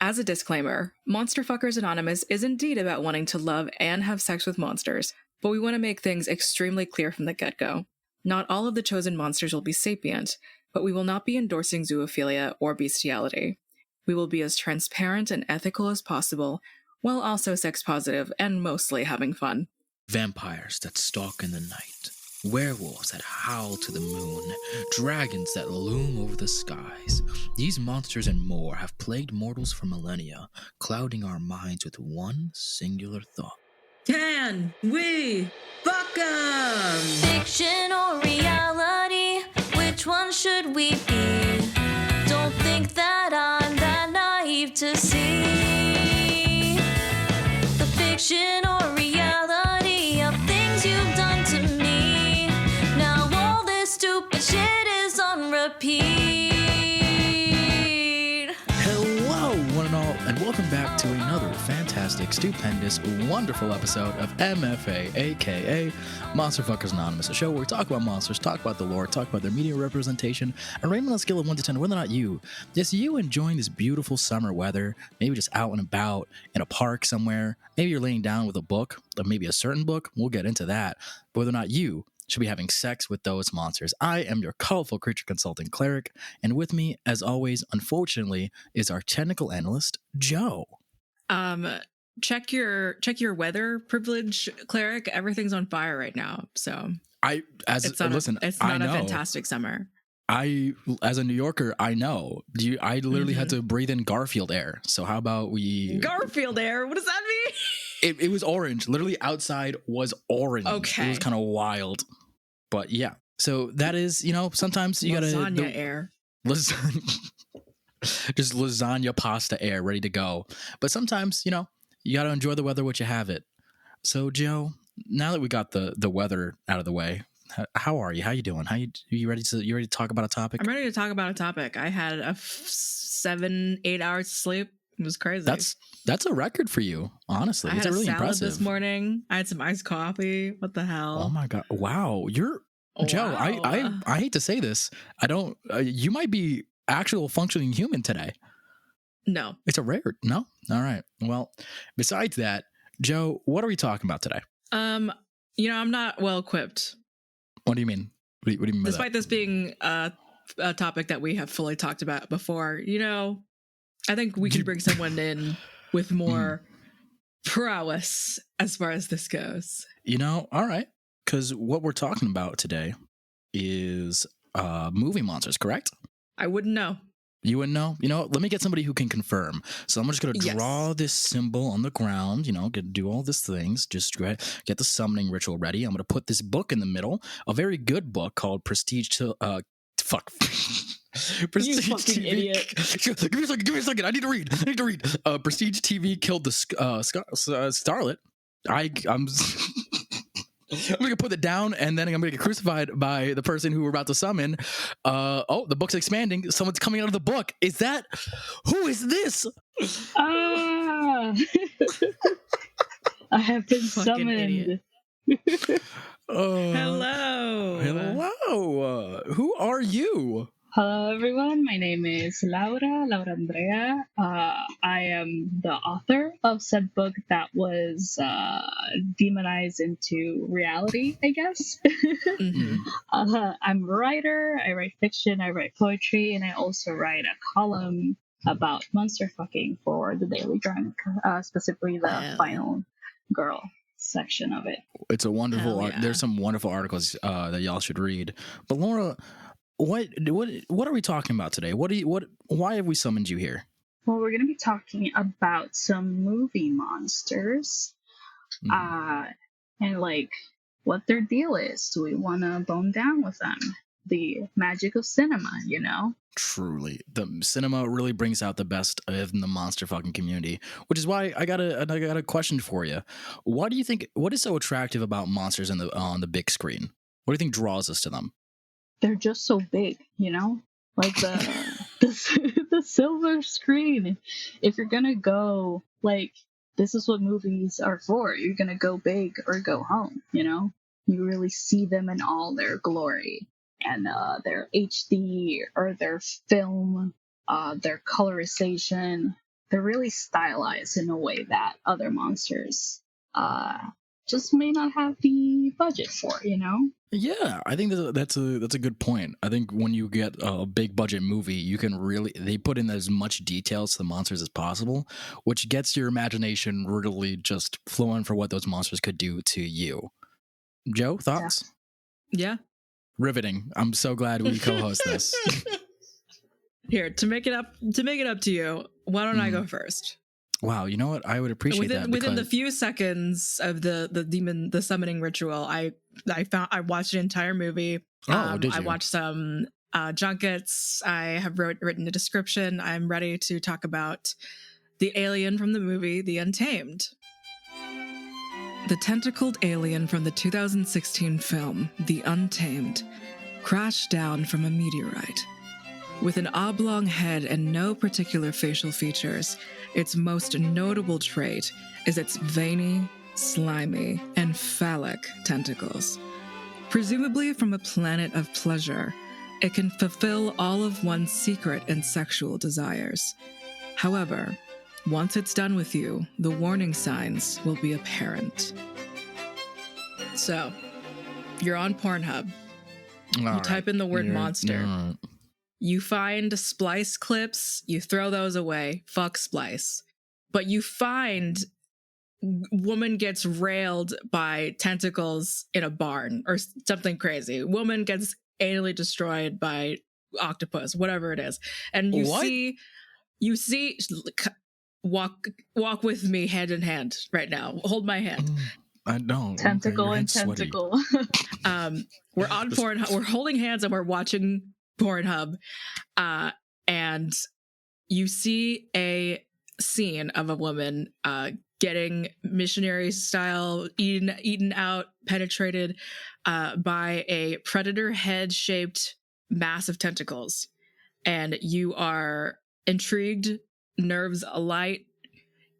As a disclaimer, Monster Fuckers Anonymous is indeed about wanting to love and have sex with monsters, but we want to make things extremely clear from the get-go. Not all of the chosen monsters will be sapient, but we will not be endorsing zoophilia or bestiality. We will be as transparent and ethical as possible, while also sex positive and mostly having fun. Vampires that stalk in the night, werewolves that howl to the moon, dragons that loom over the skies. These monsters and more have plagued mortals for millennia, clouding our minds with one singular thought. Can we fuck 'em? Fiction or reality, which one should we be? Don't think that I'm that naive to see the fiction or reality of things you've done to me. Now all this stupid shit is on repeat. Hello, one and all, and welcome back to another fantastic, stupendous, wonderful episode of MFA, aka Monster Fuckers Anonymous, a show where we talk about monsters, talk about the lore, talk about their media representation, and rate them on a scale of 1 to 10 whether or not you, just you enjoying this beautiful summer weather, maybe just out and about in a park somewhere, maybe you're laying down with a book, or maybe a certain book, we'll get into that, but whether or not you should be having sex with those monsters. I am your colorful creature consulting cleric, and with me, as always, unfortunately, is our technical analyst, Joe. Check your weather privilege, cleric. Everything's on fire right now, so it's not a fantastic summer. As a New Yorker, I know. I literally had to breathe in Garfield air. So how about we... Garfield air? What does that mean? It was orange. Literally outside was orange. Okay. It was kind of wild. But yeah. So that is, sometimes you gotta... Lasagna air. Just lasagna pasta air ready to go. But sometimes, you gotta enjoy the weather while you have it. So Joe, now that we got the weather out of the way, how are you? How you doing? You ready to talk about a topic? I'm ready to talk about a topic. I had a 7-8 hours sleep. It was crazy. That's a record for you, honestly. It's really impressive. I had a salad this morning. I had some iced coffee. What the hell? Oh my god! Wow, Joe. I hate to say this. I don't. You might be actual functioning human today. No, it's a rare. No. All right. Well, besides that, Joe, what are we talking about today? I'm not well equipped. What do you mean? What do you mean by Despite this being a topic that we have fully talked about before, I think we can bring someone in with more prowess as far as this goes. All right. Because what we're talking about today is movie monsters, correct? I wouldn't know. You wouldn't know? Let me get somebody who can confirm. So I'm just going to draw this symbol on the ground, do all these things. Just get the summoning ritual ready. I'm going to put this book in the middle, a very good book called Prestige Prestige you fucking TV. idiot. Give me a second. I need to read. Prestige TV killed the starlet. I'm going to put it down, and then I'm going to get crucified by the person who we're about to summon. The book's expanding. Someone's coming out of the book. Who is this? I have been summoned. Hello. Who are you? Hello, everyone. My name is Laura Andrea. I am the author of said book that was demonized into reality, I guess. Mm-hmm. I'm a writer. I write fiction. I write poetry, and I also write a column about monster fucking for the Daily Drunk, specifically the Final Girl section of it. It's a wonderful. There's some wonderful articles that y'all should read. But Laura, what are we talking about today? Why have we summoned you here? Well, we're going to be talking about some movie monsters, and what their deal is. Do we want to bone down with them? The magic of cinema, Truly, the cinema really brings out the best in the monster fucking community, which is why I got a question for you. What do you think? What is so attractive about monsters on the big screen? What do you think draws us to them? They're just so big, like the silver screen. If you're gonna go, this is what movies are for. You're gonna go big or go home. You really see them in all their glory. And their HD or their film, their colorization, they're really stylized in a way that other monsters just may not have the budget for, you know? Yeah, I think that's a good point. I think when you get a big budget movie, you can really they put in as much details to the monsters as possible, which gets your imagination really just flowing for what those monsters could do to you. Joe, thoughts? Yeah. Riveting. I'm so glad we co-host this. Here, to make it up to you, why don't I go first? Wow, you know what? I would appreciate that. Within the few seconds of the summoning ritual, I watched an entire movie. Oh, did you? I watched some junkets. I have written a description. I'm ready to talk about the alien from the movie The Untamed. The tentacled alien from the 2016 film The Untamed crashed down from a meteorite. With an oblong head and no particular facial features, its most notable trait is its veiny, slimy, and phallic tentacles. Presumably from a planet of pleasure, it can fulfill all of one's secret and sexual desires. However, once it's done with you, the warning signs will be apparent. So, you're on Pornhub. You type in the word monster. You find splice clips, you throw those away, fuck splice. But you find woman gets railed by tentacles in a barn or something crazy. Woman gets anally destroyed by octopus, whatever it is. And you see, walk with me hand in hand right now. Hold my hand. I don't. Tentacle and tentacle. We're on Pornhub. We're holding hands and we're watching Pornhub, and you see a scene of a woman getting missionary style eaten out, penetrated by a predator head shaped mass of tentacles, and you are intrigued, nerves alight.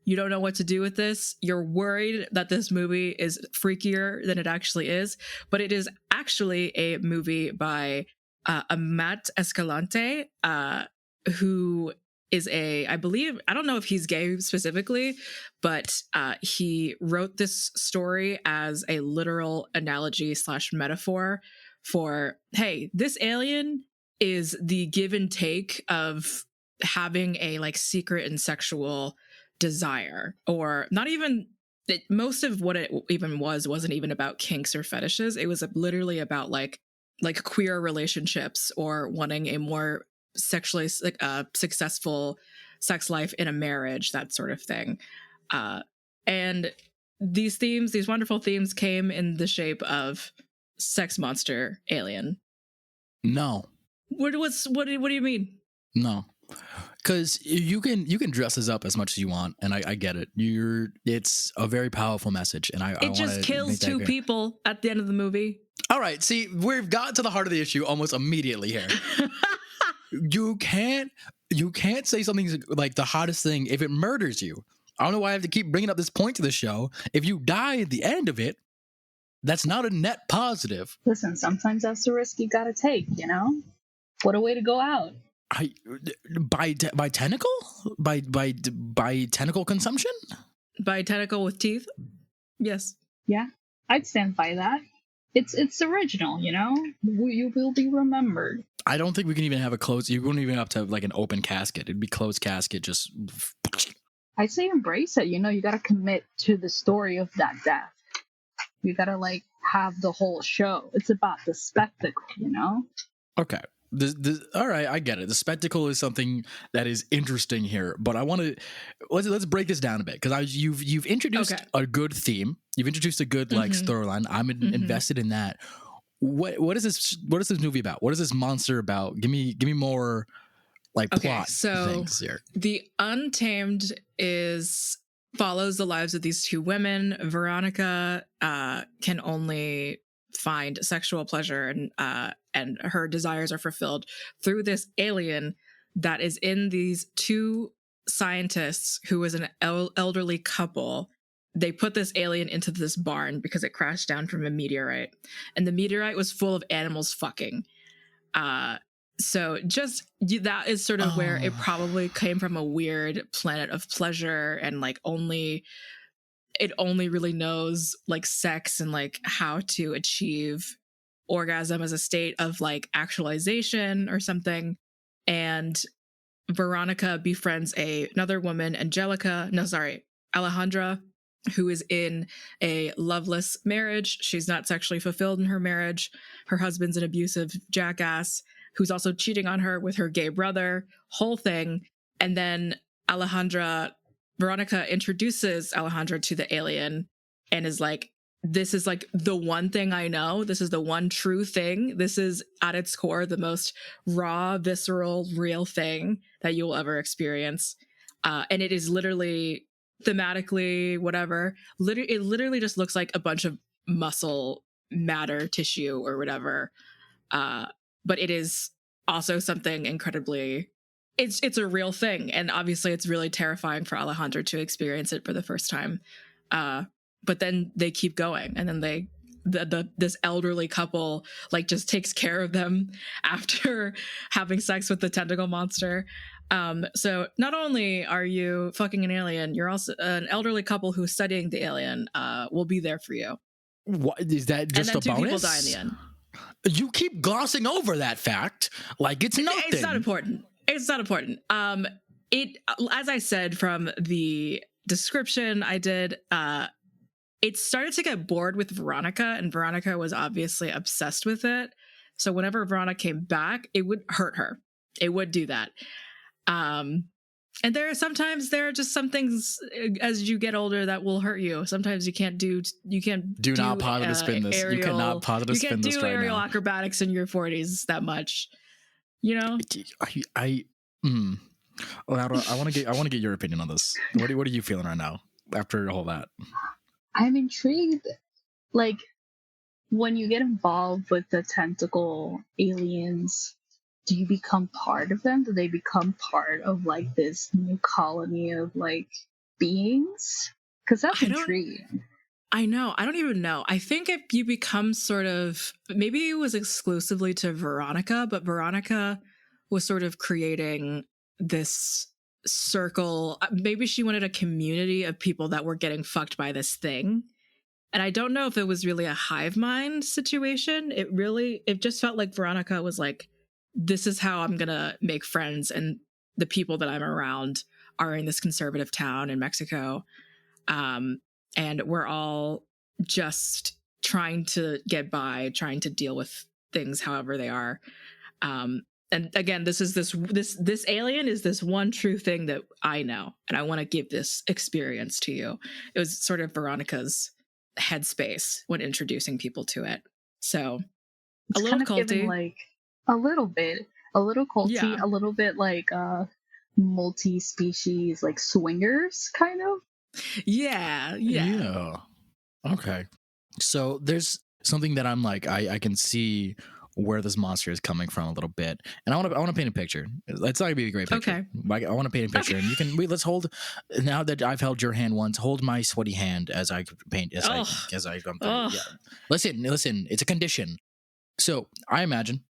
You don't know what to do with this. You're worried that this movie is freakier than it actually is, but it is actually a movie by Matt Escalante, who is I don't know if he's gay specifically, but he wrote this story as a literal analogy / metaphor for, hey, this alien is the give and take of having a like secret and sexual desire, or not even most of what it even wasn't even about kinks or fetishes. It was literally about like queer relationships or wanting a more sexually successful sex life in a marriage, that sort of thing. And these wonderful themes came in the shape of sex monster alien. No. What do you mean? No. Because you can dress this up as much as you want, and I get it. It's a very powerful message, and I just kills two people at the end of the movie. All right, see, we've got to the heart of the issue almost immediately here. You can't say something's like the hottest thing if it murders you. I don't know why I have to keep bringing up this point to the show. If you die at the end of it, that's not a net positive. Listen, sometimes that's the risk you gotta take, you know? What a way to go out. By tentacle? By tentacle consumption? By tentacle with teeth? Yes. Yeah, I'd stand by that. It's original, you know? You will be remembered. I don't think we can even have you wouldn't even have to have like an open casket. It'd be closed casket, just... I say embrace it, you know? You gotta commit to the story of that death. You gotta like have the whole show. It's about the spectacle, you know? Okay. All right, I get it. The spectacle is something that is interesting here, but I want to let's break this down a bit, because you've introduced a good theme. You've introduced a good like storyline. I'm invested in that. What is this movie about? What is this monster about? Give me more like plot things here. The Untamed follows the lives of these two women. Veronica can only find sexual pleasure and her desires are fulfilled through this alien that is in these two scientists who is an elderly couple. They put this alien into this barn because it crashed down from a meteorite, and the meteorite was full of animals fucking. So that is sort of where it probably came from, a weird planet of pleasure, and like it only really knows like sex and like how to achieve orgasm as a state of like actualization or something. And Veronica befriends another woman, Alejandra, who is in a loveless marriage. She's not sexually fulfilled in her marriage. Her husband's an abusive jackass who's also cheating on her with her gay brother, whole thing. And then Veronica introduces Alejandra to the alien and is like, this is like the one thing I know. This is the one true thing. This is at its core the most raw, visceral, real thing that you will ever experience. And it is literally thematically, whatever. It literally just looks like a bunch of muscle matter tissue or whatever. But it is also something incredibly, it's a real thing. And obviously it's really terrifying for Alejandra to experience it for the first time. But then they keep going, and then this elderly couple like just takes care of them after having sex with the tentacle monster. So not only are you fucking an alien, you're also an elderly couple who's studying the alien. Will be there for you. What is that? Just and then a bonus? 2 people die in the end. You keep glossing over that fact like it's nothing. It's not important. It's not important. It, as I said from the description I did, it started to get bored with Veronica, and Veronica was obviously obsessed with it. So whenever Veronica came back, it would hurt her. It would do that. And there are just some things as you get older that will hurt you. Sometimes you can't do not positive spin this. You cannot positive spin this right now. You can't do aerial acrobatics in your 40s that much. You know? I want to get your opinion on this. What are you feeling right now after all that? I'm intrigued. Like, when you get involved with the tentacle aliens, do you become part of them? Do they become part of like this new colony of like beings? Because that's intriguing. I know. I don't even know. I think if you become sort of, maybe it was exclusively to Veronica, but Veronica was sort of creating this circle. Maybe she wanted a community of people that were getting fucked by this thing. And I don't know if it was really a hive mind situation. It just felt like Veronica was like, this is how I'm going to make friends. And the people that I'm around are in this conservative town in Mexico. And we're all just trying to get by, trying to deal with things however they are. And again, this alien is this one true thing that I know, and I want to give this experience to you. It was sort of Veronica's headspace when introducing people to it. So it's a little kind of culty, given, like a little culty, yeah. A little bit like multi-species, like swingers, kind of. Yeah. Okay. So there's something that I'm like, I can see where this monster is coming from a little bit, and I want to paint a picture. It's not gonna be a great picture. Okay. I want to paint a picture, and you can let's hold. Now that I've held your hand once, hold my sweaty hand as I paint. As I come through. Yeah. Listen. It's a condition. So I imagine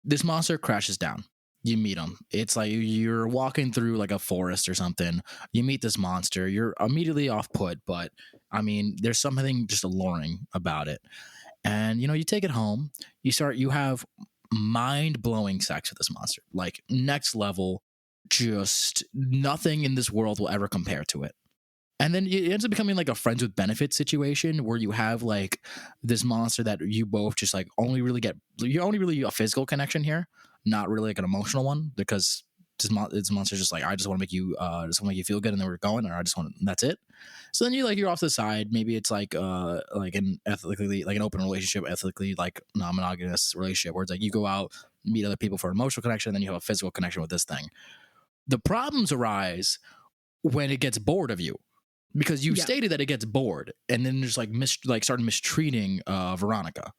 this monster crashes down. You meet him. It's like you're walking through like a forest or something. You meet this monster. You're immediately off put, but I mean, there's something just alluring about it. And, you take it home, you have mind-blowing sex with this monster, like next level, just nothing in this world will ever compare to it. And then it ends up becoming like a friends with benefits situation where you have like this monster that you both just like only really a physical connection here, not really like an emotional one, because this monster's just like, I just want to make you feel good, and then we're going, or that's it. So then you're off to the side. Maybe it's like an ethically, like an open relationship, ethically like non-monogamous relationship, where it's like you go out, meet other people for emotional connection, and then you have a physical connection with this thing. The problems arise when it gets bored of you, because you stated that it gets bored, and then just started mistreating Veronica.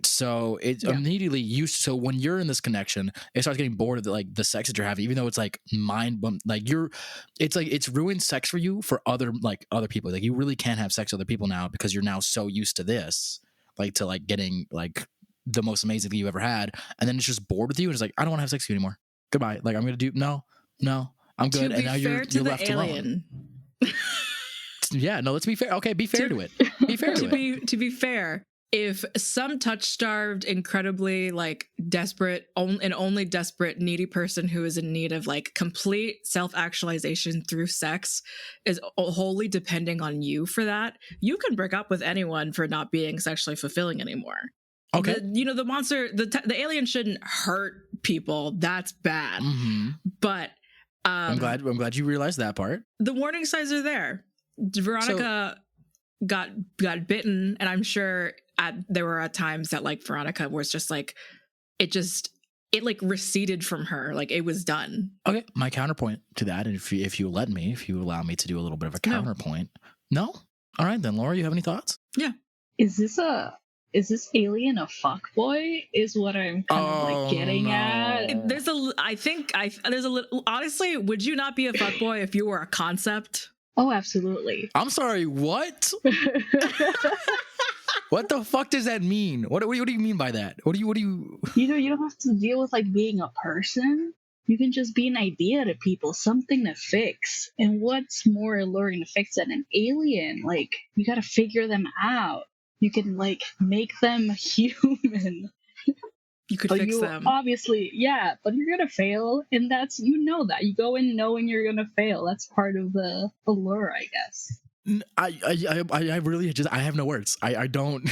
So it's immediately used. So when you're in this connection, it starts getting bored of the sex that you're having, even though it's like it's ruined sex for you for other people. Like you really can't have sex with other people now because you're now so used to this, like to like getting like the most amazing thing you ever had, and then it's just bored with you and it's like, I don't want to have sex with you anymore. Goodbye. Like I'm gonna do no, I'm good. To And be now fair you're to the left alien. alone. Yeah, no, let's be fair. Okay, be fair to it. Be fair to it. To be fair, if some touch-starved, incredibly like desperate, only desperate, needy person who is in need of like complete self-actualization through sex is wholly depending on you for that, you can break up with anyone for not being sexually fulfilling anymore. Okay. The monster, the alien shouldn't hurt people. That's bad. Mm-hmm. But I'm glad you realized that part. the warning signs are there. Veronica got bitten, and I'm sure there were at times that like Veronica was just like it like receded from her, like it was done. Okay, my counterpoint to that, and if you allow me to do a little bit of a counterpoint. No? All right then, Laura, you have any thoughts? Yeah. Is this alien a fuckboy? Is what I'm kind of like getting at. There's a little. Honestly, would you not be a fuckboy if you were a concept? Oh, absolutely. I'm sorry, what? What the fuck does that mean? What do you mean by that? What do you you don't have to deal with like being a person. You can just be an idea to people, something to fix. And what's more alluring to fix than an alien? Like, you gotta figure them out. You can like make them human. You could fix them. Obviously, yeah, but you're gonna fail, and that. You go in knowing you're gonna fail. That's part of the allure, I guess. I really just I have no words. I don't.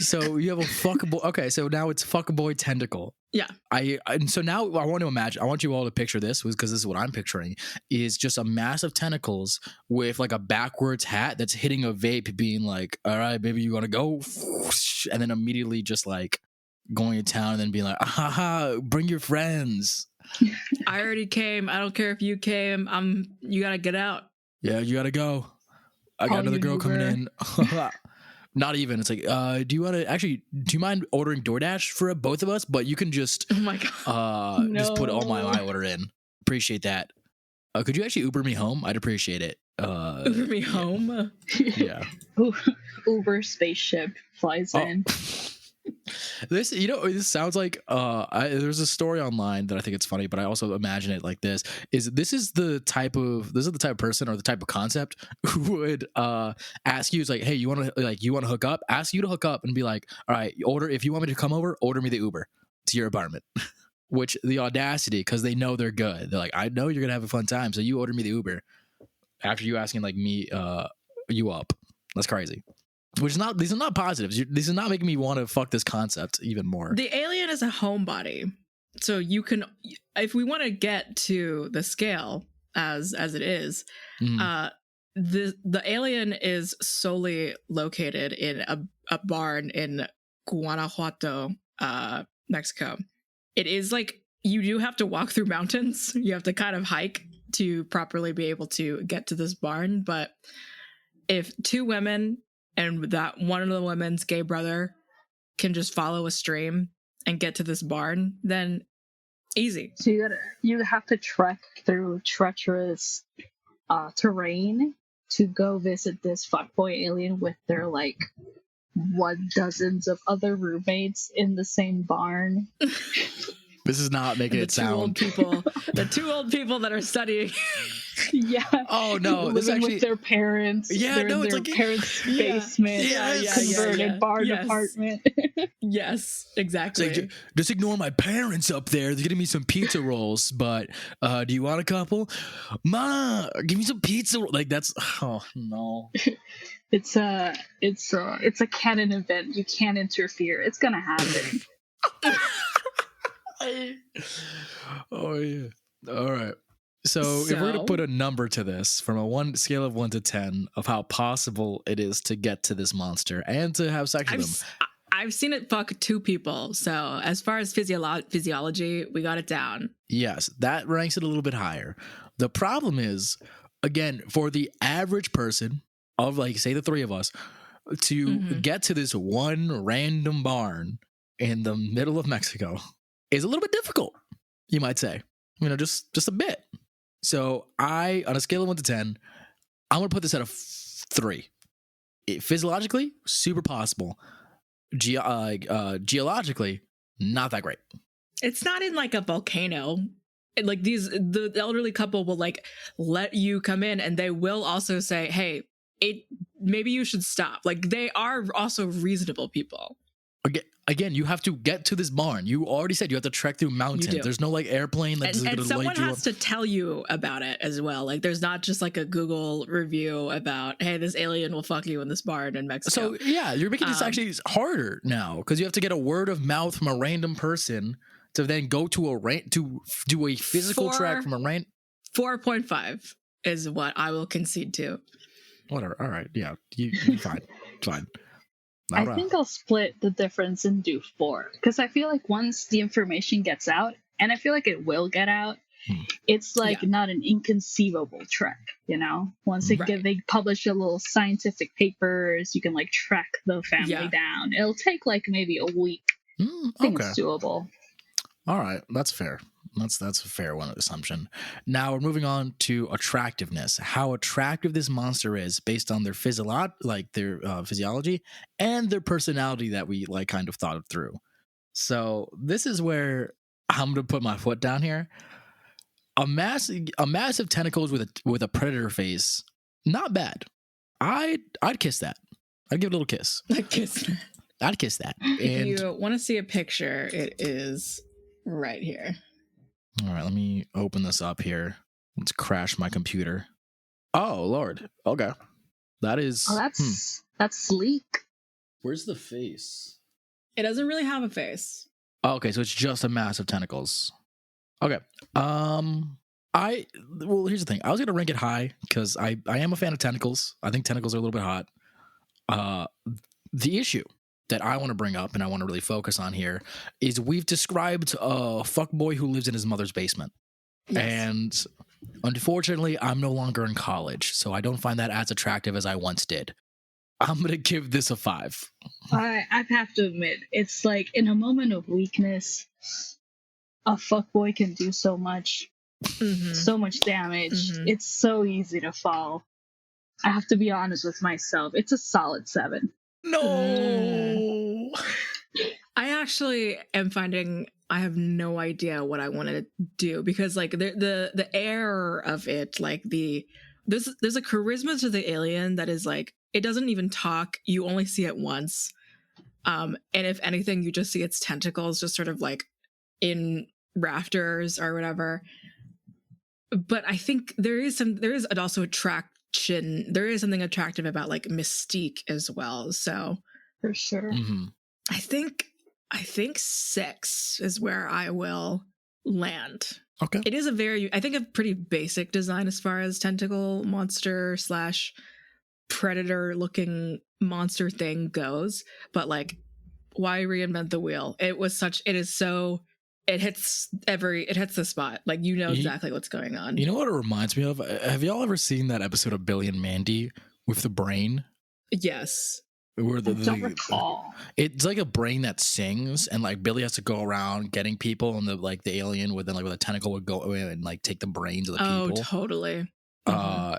So you have a fuckboy. Okay, so now it's fuckboy tentacle. Yeah. And so now I want to imagine. I want you all to picture this because this is what I'm picturing. Is just a mass of tentacles with like a backwards hat that's hitting a vape, being like, "All right, baby, you want to go?" And then immediately just like going to town and then being like, "Haha, bring your friends." I already came. I don't care if you came. You gotta get out. Yeah, you gotta go. I got another girl coming in. Not even. It's like, do you mind ordering DoorDash for both of us? But you can just, oh my God, just put all my order in. Appreciate that. Could you actually Uber me home? I'd appreciate it. Uber me home? Yeah. Uber spaceship flies in. This sounds like there's a story online that I think it's funny, but I also imagine it like this is the type of person or the type of concept who would ask you, it's like, hey, you want to hook up, ask you to hook up and be like, all right, if you want me to come over, order me the Uber to your apartment. Which the audacity, because they know they're good, they're like, I know you're gonna have a fun time, so you order me the Uber after you asking like me you up. That's crazy. These are not positives. This is not making me want to fuck this concept even more. The alien is a homebody. So you can, if we want to get to the scale as it is, the alien is solely located in a barn in Guanajuato, Mexico. It is like, you do have to walk through mountains. You have to kind of hike to properly be able to get to this barn. But if two women and that one of the women's gay brother can just follow a stream and get to this barn, then easy. So you have to trek through treacherous terrain to go visit this fuckboy alien with their like dozens of other roommates in the same barn. This is not making it sound. The two old people that are studying. Yeah. Oh no, living with their parents. Yeah, they're no, in it's their like parents' basement. Converted barn apartment. Yes, exactly. It's like, just ignore my parents up there. They're getting me some pizza rolls, but do you want a couple? Ma, give me some pizza. Like that's oh no. It's a canon event. You can't interfere. It's gonna happen. Oh yeah. All right. So if we're gonna put a number to this from a scale of 1 to 10 of how possible it is to get to this monster and to have sex with him. I've seen it fuck two people. So as far as physiology, we got it down. Yes, that ranks it a little bit higher. The problem is, again, for the average person of like, say the three of us, to get to this one random barn in the middle of Mexico is a little bit difficult, you might say. Just a bit. So on a scale of 1 to 10, I'm going to put this at a 3. Physiologically, super possible. geologically, not that great. It's not in like a volcano. Like the elderly couple will like let you come in, and they will also say, hey, maybe you should stop. Like, they are also reasonable people. Again, you have to get to this barn. You already said you have to trek through mountains. There's no like airplane that's going to light you up. And someone has to tell you about it as well. Like, there's not just like a Google review about, hey, this alien will fuck you in this barn in Mexico. So yeah, you're making this actually harder now, because you have to get a word of mouth from a random person to then go to to do a physical trek from a 4.5 is what I will concede to. Whatever. All right. Yeah. You fine. Fine. I think I'll split the difference and do 4, because I feel like once the information gets out, and I feel like it will get out, it's like not an inconceivable trek, you know? Once they publish a little scientific papers, you can like track the family down. It'll take like maybe a week. I think it's doable. All right, that's fair. That's a fair one assumption. Now we're moving on to attractiveness. How attractive this monster is based on their physiology and their personality that we like kind of thought through. So this is where I'm gonna put my foot down here. A massive tentacles with a predator face, not bad. I'd kiss that. I'd give it a little kiss. I'd kiss that. And if you want to see a picture, it is right here. All right, let me open this up here. Let's crash my computer. Oh, Lord. Okay. That is... Oh, that's sleek. Where's the face? It doesn't really have a face. Oh, okay, so it's just a mass of tentacles. Okay. Well, here's the thing. I was going to rank it high because I am a fan of tentacles. I think tentacles are a little bit hot. The issue that I want to bring up and I want to really focus on here is we've described a fuckboy who lives in his mother's basement. Yes. And unfortunately, I'm no longer in college, so I don't find that as attractive as I once did. I'm going to give this a 5. I have to admit, it's like in a moment of weakness, a fuckboy can do so much, so much damage. It's so easy to fall. I have to be honest with myself. It's a solid 7. No. I actually am finding I have no idea what I want to do, because like the air of it, like there's a charisma to the alien that is like, it doesn't even talk. You only see it once. And if anything, you just see its tentacles just sort of like in rafters or whatever. But I think there is also attraction. There is something attractive about like mystique as well. So for sure. I think 6 is where I will land. Okay. It is a pretty basic design as far as tentacle monster / predator looking monster thing goes. But like, why reinvent the wheel? It hits the spot. Like, you know exactly what's going on. You know what it reminds me of? Have y'all ever seen that episode of Billy and Mandy with the brain? Yes. Where I don't recall. It's like a brain that sings, and like Billy has to go around getting people, and the alien with a tentacle would go in and like take the brains of the people. Oh, totally.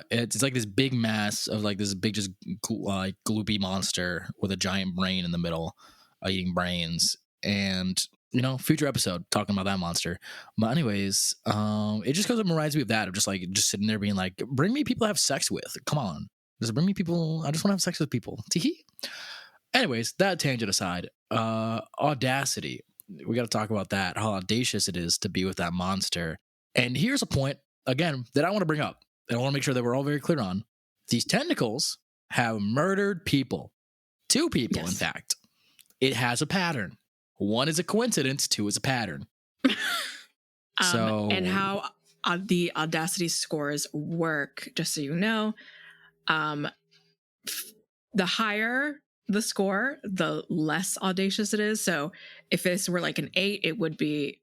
It's like this big mass of like this big just like gloopy monster with a giant brain in the middle, eating brains. And future episode talking about that monster. But anyways, it just reminds me of that, of just sitting there being like, bring me people to have sex with. Come on. Just bring me people. I just want to have sex with people. Tee-hee. Anyways, that tangent aside, audacity. We got to talk about that, how audacious it is to be with that monster. And here's a point, again, that I want to bring up. And I want to make sure that we're all very clear on. These tentacles have murdered people. 2 people, in fact. It has a pattern. 1 is a coincidence, 2 is a pattern. And how the audacity scores work, just so you know, the higher the score, the less audacious it is. So if this were like an 8, it would be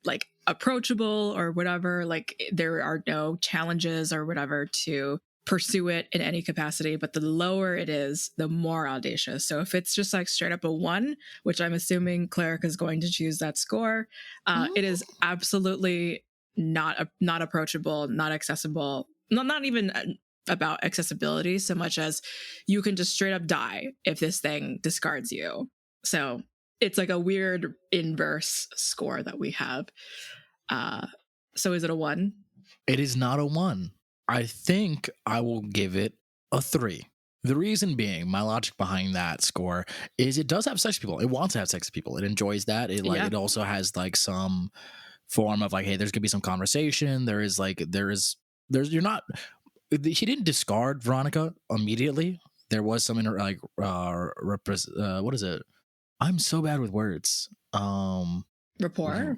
like approachable or whatever. Like, there are no challenges or whatever to pursue it in any capacity. But the lower it is, the more audacious. So if it's just like straight up a 1, which I'm assuming Cleric is going to choose that score, it is absolutely not approachable, not accessible, not even about accessibility so much as you can just straight up die if this thing discards you. So it's like a weird inverse score that we have. So is it a 1? It is not a 1. I think I will give it a 3. The reason being, my logic behind that score is it does have sex with people. It wants to have sex with people. It enjoys that. It also has like some form of like, hey, there's gonna be some conversation. You're not. He didn't discard Veronica immediately. There was some like what is it? I'm so bad with words. Rapport?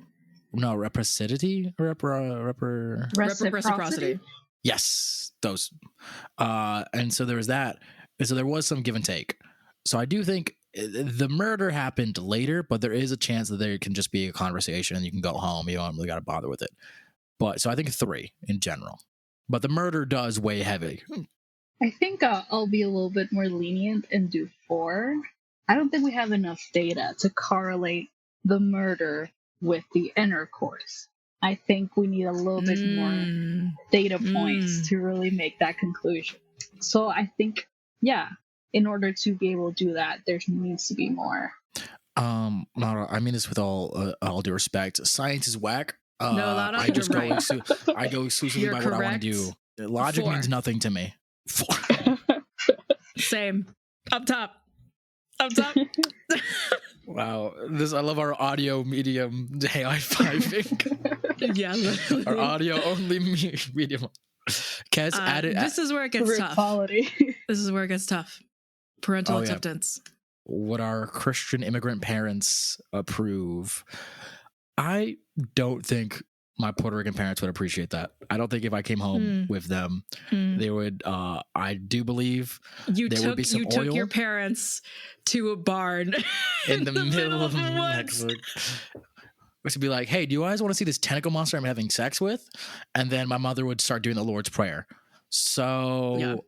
No, reciprocity. Reciprocity. Yes, those. And so there was that. And so there was some give and take. So I do think the murder happened later, but there is a chance that there can just be a conversation and you can go home. You don't really got to bother with it. But so I think 3 in general. But the murder does weigh heavy. I think I'll be a little bit more lenient and do 4. I don't think we have enough data to correlate the murder with the intercourse. I think we need a little bit more data points to really make that conclusion. So I think, yeah, in order to be able to do that, there needs to be more. Mara, I mean this with all due respect. Science is whack. No, Lana, I just you're right. I go exclusively You're by what I want to correct. do. Logic 4. means nothing to me. 4. Same. Up top. Wow, I love our audio medium. Hey, high-fiving. Yeah. Our audio only medium. Kez, add it. This is where it gets tough. Quality. This is where it gets tough. Parental acceptance. Would our Christian immigrant parents approve? I don't think my Puerto Rican parents would appreciate that. I don't think if I came home with them, they would. I do believe you would be some oil took your parents to a barn in the middle of the Mexico. Which would be like, hey, do you guys want to see this tentacle monster I'm having sex with? And then my mother would start doing the Lord's Prayer. So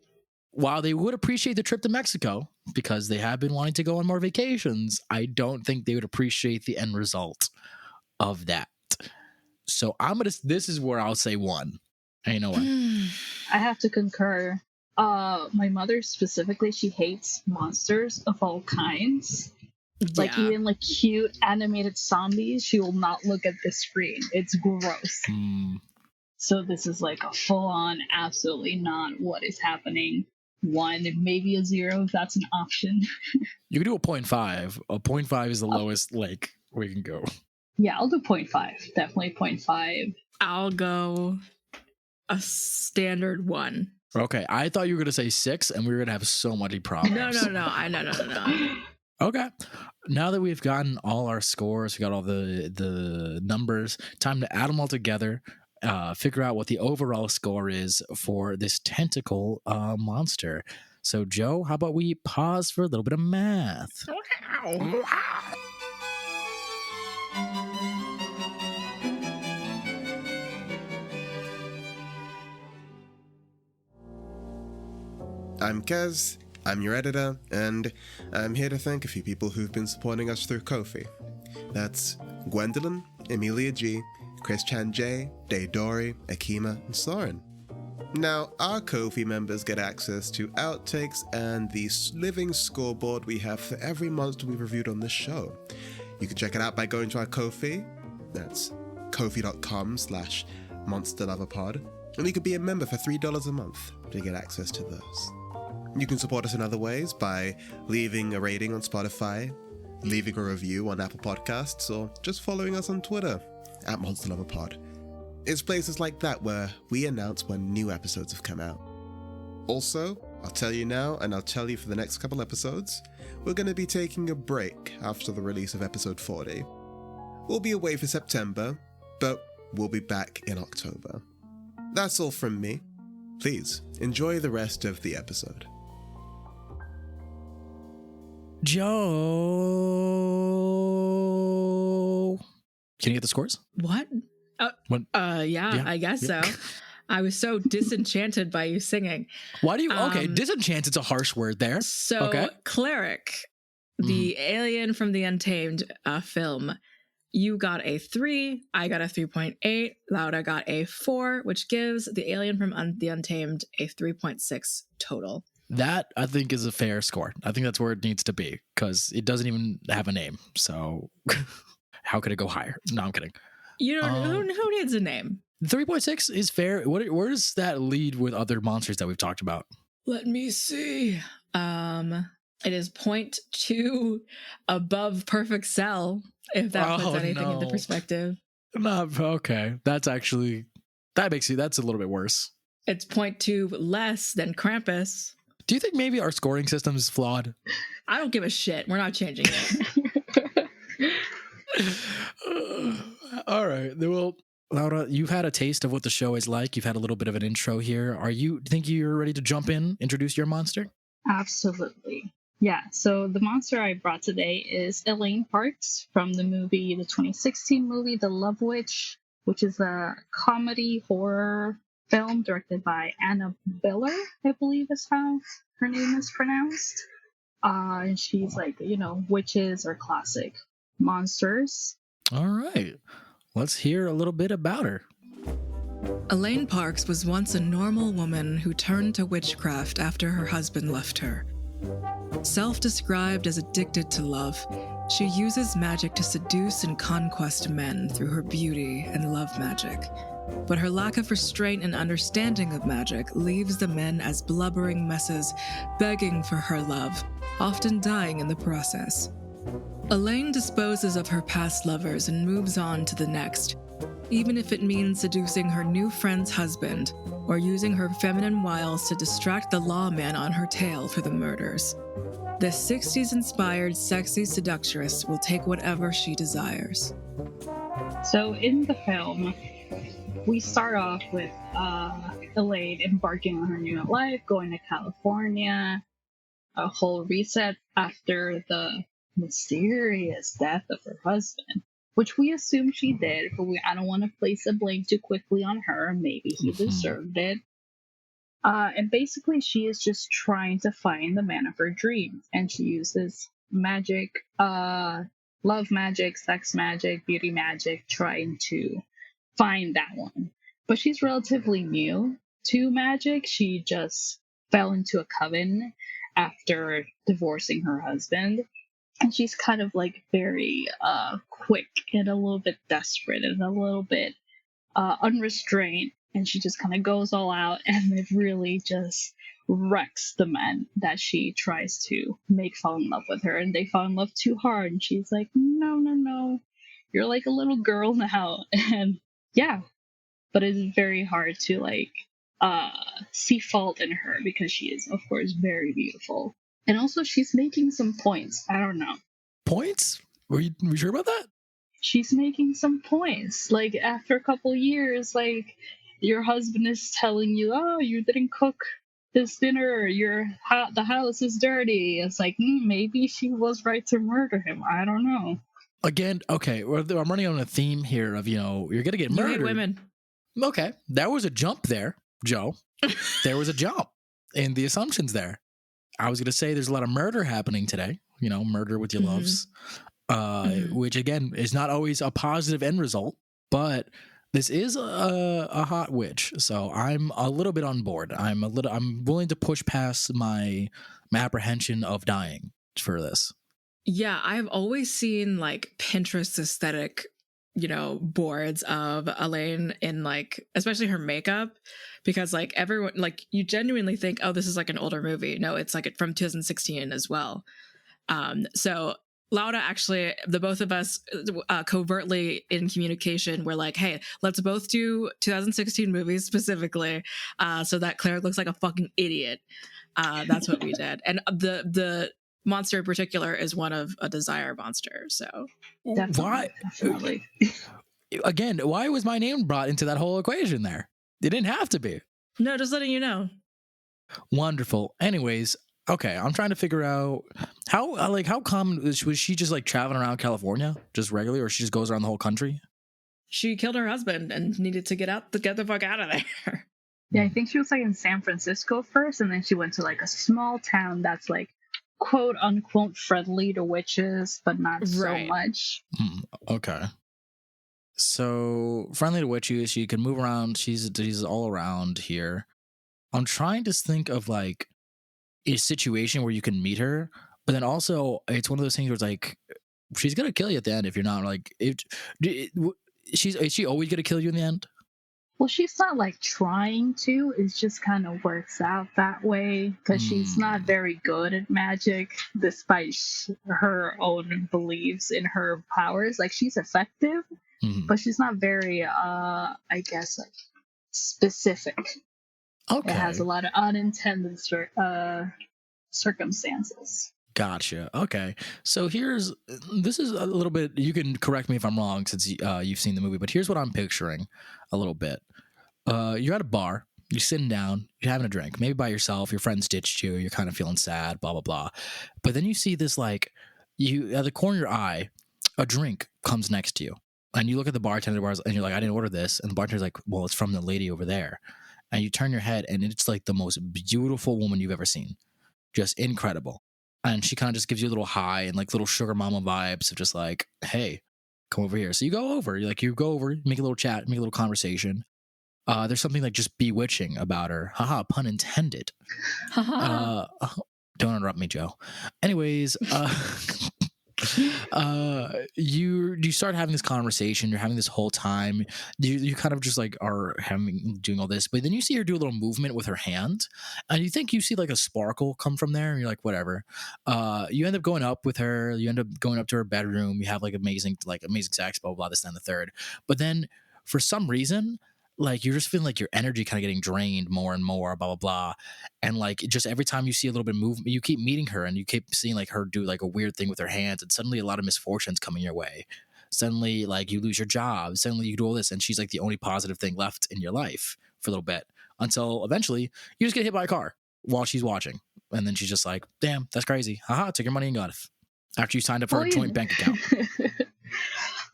while they would appreciate the trip to Mexico because they have been wanting to go on more vacations, I don't think they would appreciate the end result of that. So this is where I'll say 1. And you know what? I have to concur. My mother specifically, she hates monsters of all kinds. Like even like cute animated zombies, she will not look at the screen. It's gross. So this is like a full-on, absolutely not what is happening. 1, maybe a 0 if that's an option. You can do a 0.5. A 0.5 is the lowest like we can go. Yeah, I'll do 0.5. Definitely 0.5. I'll go a standard 1. Okay, I thought you were gonna say 6, and we were gonna have so many problems. No. No. Okay, now that we've gotten all our scores, we got all the numbers. Time to add them all together. Figure out what the overall score is for this tentacle monster. So, Joe, how about we pause for a little bit of math? I'm Kez, I'm your editor, and I'm here to thank a few people who've been supporting us through Ko-fi. That's Gwendolyn, Emilia G, Chris Chan J, Day Dory, Akima, and Soren. Now, our Ko-fi members get access to outtakes and the living scoreboard we have for every monster we've reviewed on this show. You can check it out by going to our Ko-fi. That's kofi.com/monsterloverpod. And you can be a member for $3 a month to get access to those. You can support us in other ways by leaving a rating on Spotify, leaving a review on Apple Podcasts, or just following us on Twitter @MonsterLoverPod. It's places like that where we announce when new episodes have come out. Also, I'll tell you now, and I'll tell you for the next couple episodes, we're going to be taking a break after the release of episode 40. We'll be away for September, but we'll be back in October. That's all from me. Please, enjoy the rest of the episode. Joe, can you get the scores? What? Yeah, I guess so. I was so disenchanted by you singing. Why do you? Okay, disenchanted's a harsh word there. So, okay. Cleric, the alien from the Untamed film, you got a 3, I got a 3.8, Lauda got a 4, which gives the alien from the Untamed a 3.6 total. That, I think, is a fair score. I think that's where it needs to be because it doesn't even have a name. So how could it go higher? No, I'm kidding. You don't. Who needs a name? 3.6 is fair. Where does that lead with other monsters that we've talked about? Let me see. It is 0.2 above perfect cell. If that puts anything into perspective. No, okay. That's a little bit worse. It's 0.2 less than Krampus. Do you think maybe our scoring system is flawed? I don't give a shit. We're not changing it. All right. Well, Laura, you've had a taste of what the show is like. You've had a little bit of an intro here. Do you think you're ready to jump in, introduce your monster? Absolutely. Yeah, so the monster I brought today is Elaine Parks from the 2016 movie The Love Witch, which is a comedy horror film directed by Annabelle, I believe is how her name is pronounced. And she's witches are classic monsters. All right. Let's hear a little bit about her. Elaine Parks was once a normal woman who turned to witchcraft after her husband left her. Self-described as addicted to love, she uses magic to seduce and conquest men through her beauty and love magic. But her lack of restraint and understanding of magic leaves the men as blubbering messes, begging for her love, often dying in the process. Elaine disposes of her past lovers and moves on to the next, even if it means seducing her new friend's husband or using her feminine wiles to distract the lawman on her tail for the murders. This 60s-inspired sexy seductress will take whatever she desires. So in the film, we start off with Elaine embarking on her new life, going to California, a whole reset after the mysterious death of her husband, which we assume she did, but I don't want to place the blame too quickly on her. Maybe he deserved it. And basically, she is just trying to find the man of her dreams, and she uses magic, love magic, sex magic, beauty magic, trying to find that one. But she's relatively new to magic. She just fell into a coven after divorcing her husband. And she's kind of very quick and a little bit desperate and a little bit unrestrained. And she just kind of goes all out, and it really just wrecks the men that she tries to make fall in love with her. And they fall in love too hard. And she's like, no, you're like a little girl now. And yeah, but it's very hard to see fault in her because she is, of course, very beautiful. And also, she's making some points. I don't know. Points? Were you sure about that? She's making some points. After a couple years, your husband is telling you, oh, you didn't cook this dinner, the house is dirty. It's maybe she was right to murder him. I don't know. Again, okay, well, I'm running on a theme here of, you're going to get murdered. You hate women. Okay, there was a jump there, Joe. There was a jump in the assumptions there. I was going to say there's a lot of murder happening today, murder with your loves, which, again, is not always a positive end result, but this is a hot witch, so I'm a little bit on board. I'm willing to push past my apprehension of dying for this. Yeah, I've always seen Pinterest aesthetic, boards of Elaine in especially her makeup, because everyone you genuinely think, oh, this is an older movie. No, it's from 2016 as well. So Laura, actually, the both of us covertly in communication were hey, let's both do 2016 movies specifically, so that Claire looks like a fucking idiot. That's what we did. And the monster in particular is one of a desire monster. So Definitely. Again, why was my name brought into that whole equation there? It didn't have to be. No, just letting you know. Wonderful. Anyways, okay, I'm trying to figure out how common was she just traveling around California just regularly, or she just goes around the whole country? She killed her husband and needed to get the fuck out of there. Yeah, I think she was in San Francisco first, and then she went to a small town that's quote unquote friendly to witches, but not so much. Okay. So friendly to witches, she can move around. She's all around here. I'm trying to think of a situation where you can meet her, but then also it's one of those things where it's like she's gonna kill you at the end if you're not like is she always gonna kill you in the end? Well, she's not like trying to. It just kind of works out that way because she's not very good at magic, despite her own beliefs in her powers. Like she's effective, but she's not very, I guess, like specific. Okay, it has a lot of unintended circumstances. Gotcha. Okay, so this is a little bit. You can correct me if I'm wrong since you've seen the movie, but here's what I'm picturing a little bit. You're at a bar, you're sitting down, you're having a drink, maybe by yourself, your friends ditched you, you're kind of feeling sad, blah, blah, blah. But then you see this, like, you at the corner of your eye, a drink comes next to you. And you look at the bartender bars and you're like, I didn't order this. And the bartender's like, well, it's from the lady over there. And you turn your head and it's like the most beautiful woman you've ever seen. Just incredible. And she kind of just gives you a little high and like little sugar mama vibes of just like, hey, come over here. So you go over, you go over, make a little chat, make a little conversation. There's something like just bewitching about her. Haha, pun intended. Don't interrupt me, Joe. Anyways, you start having this conversation. You're having this whole time. You kind of just like are doing all this, but then you see her do a little movement with her hand, and you think you see like a sparkle come from there, and you're like, whatever. You end up going up with her. You end up going up to her bedroom. You have like amazing sex, blah blah blah, this and the third. But then for some reason, like you're just feeling like your energy kind of getting drained more and more, blah, blah, blah. And like just every time you see a little bit of movement, you keep meeting her and you keep seeing like her do like a weird thing with her hands, and suddenly a lot of misfortunes coming your way. Suddenly like you lose your job. Suddenly you do all this, and she's like the only positive thing left in your life for a little bit, until eventually you just get hit by a car while she's watching. And then she's just like, damn, that's crazy. Haha, took your money and got it. After you signed up for a joint bank account.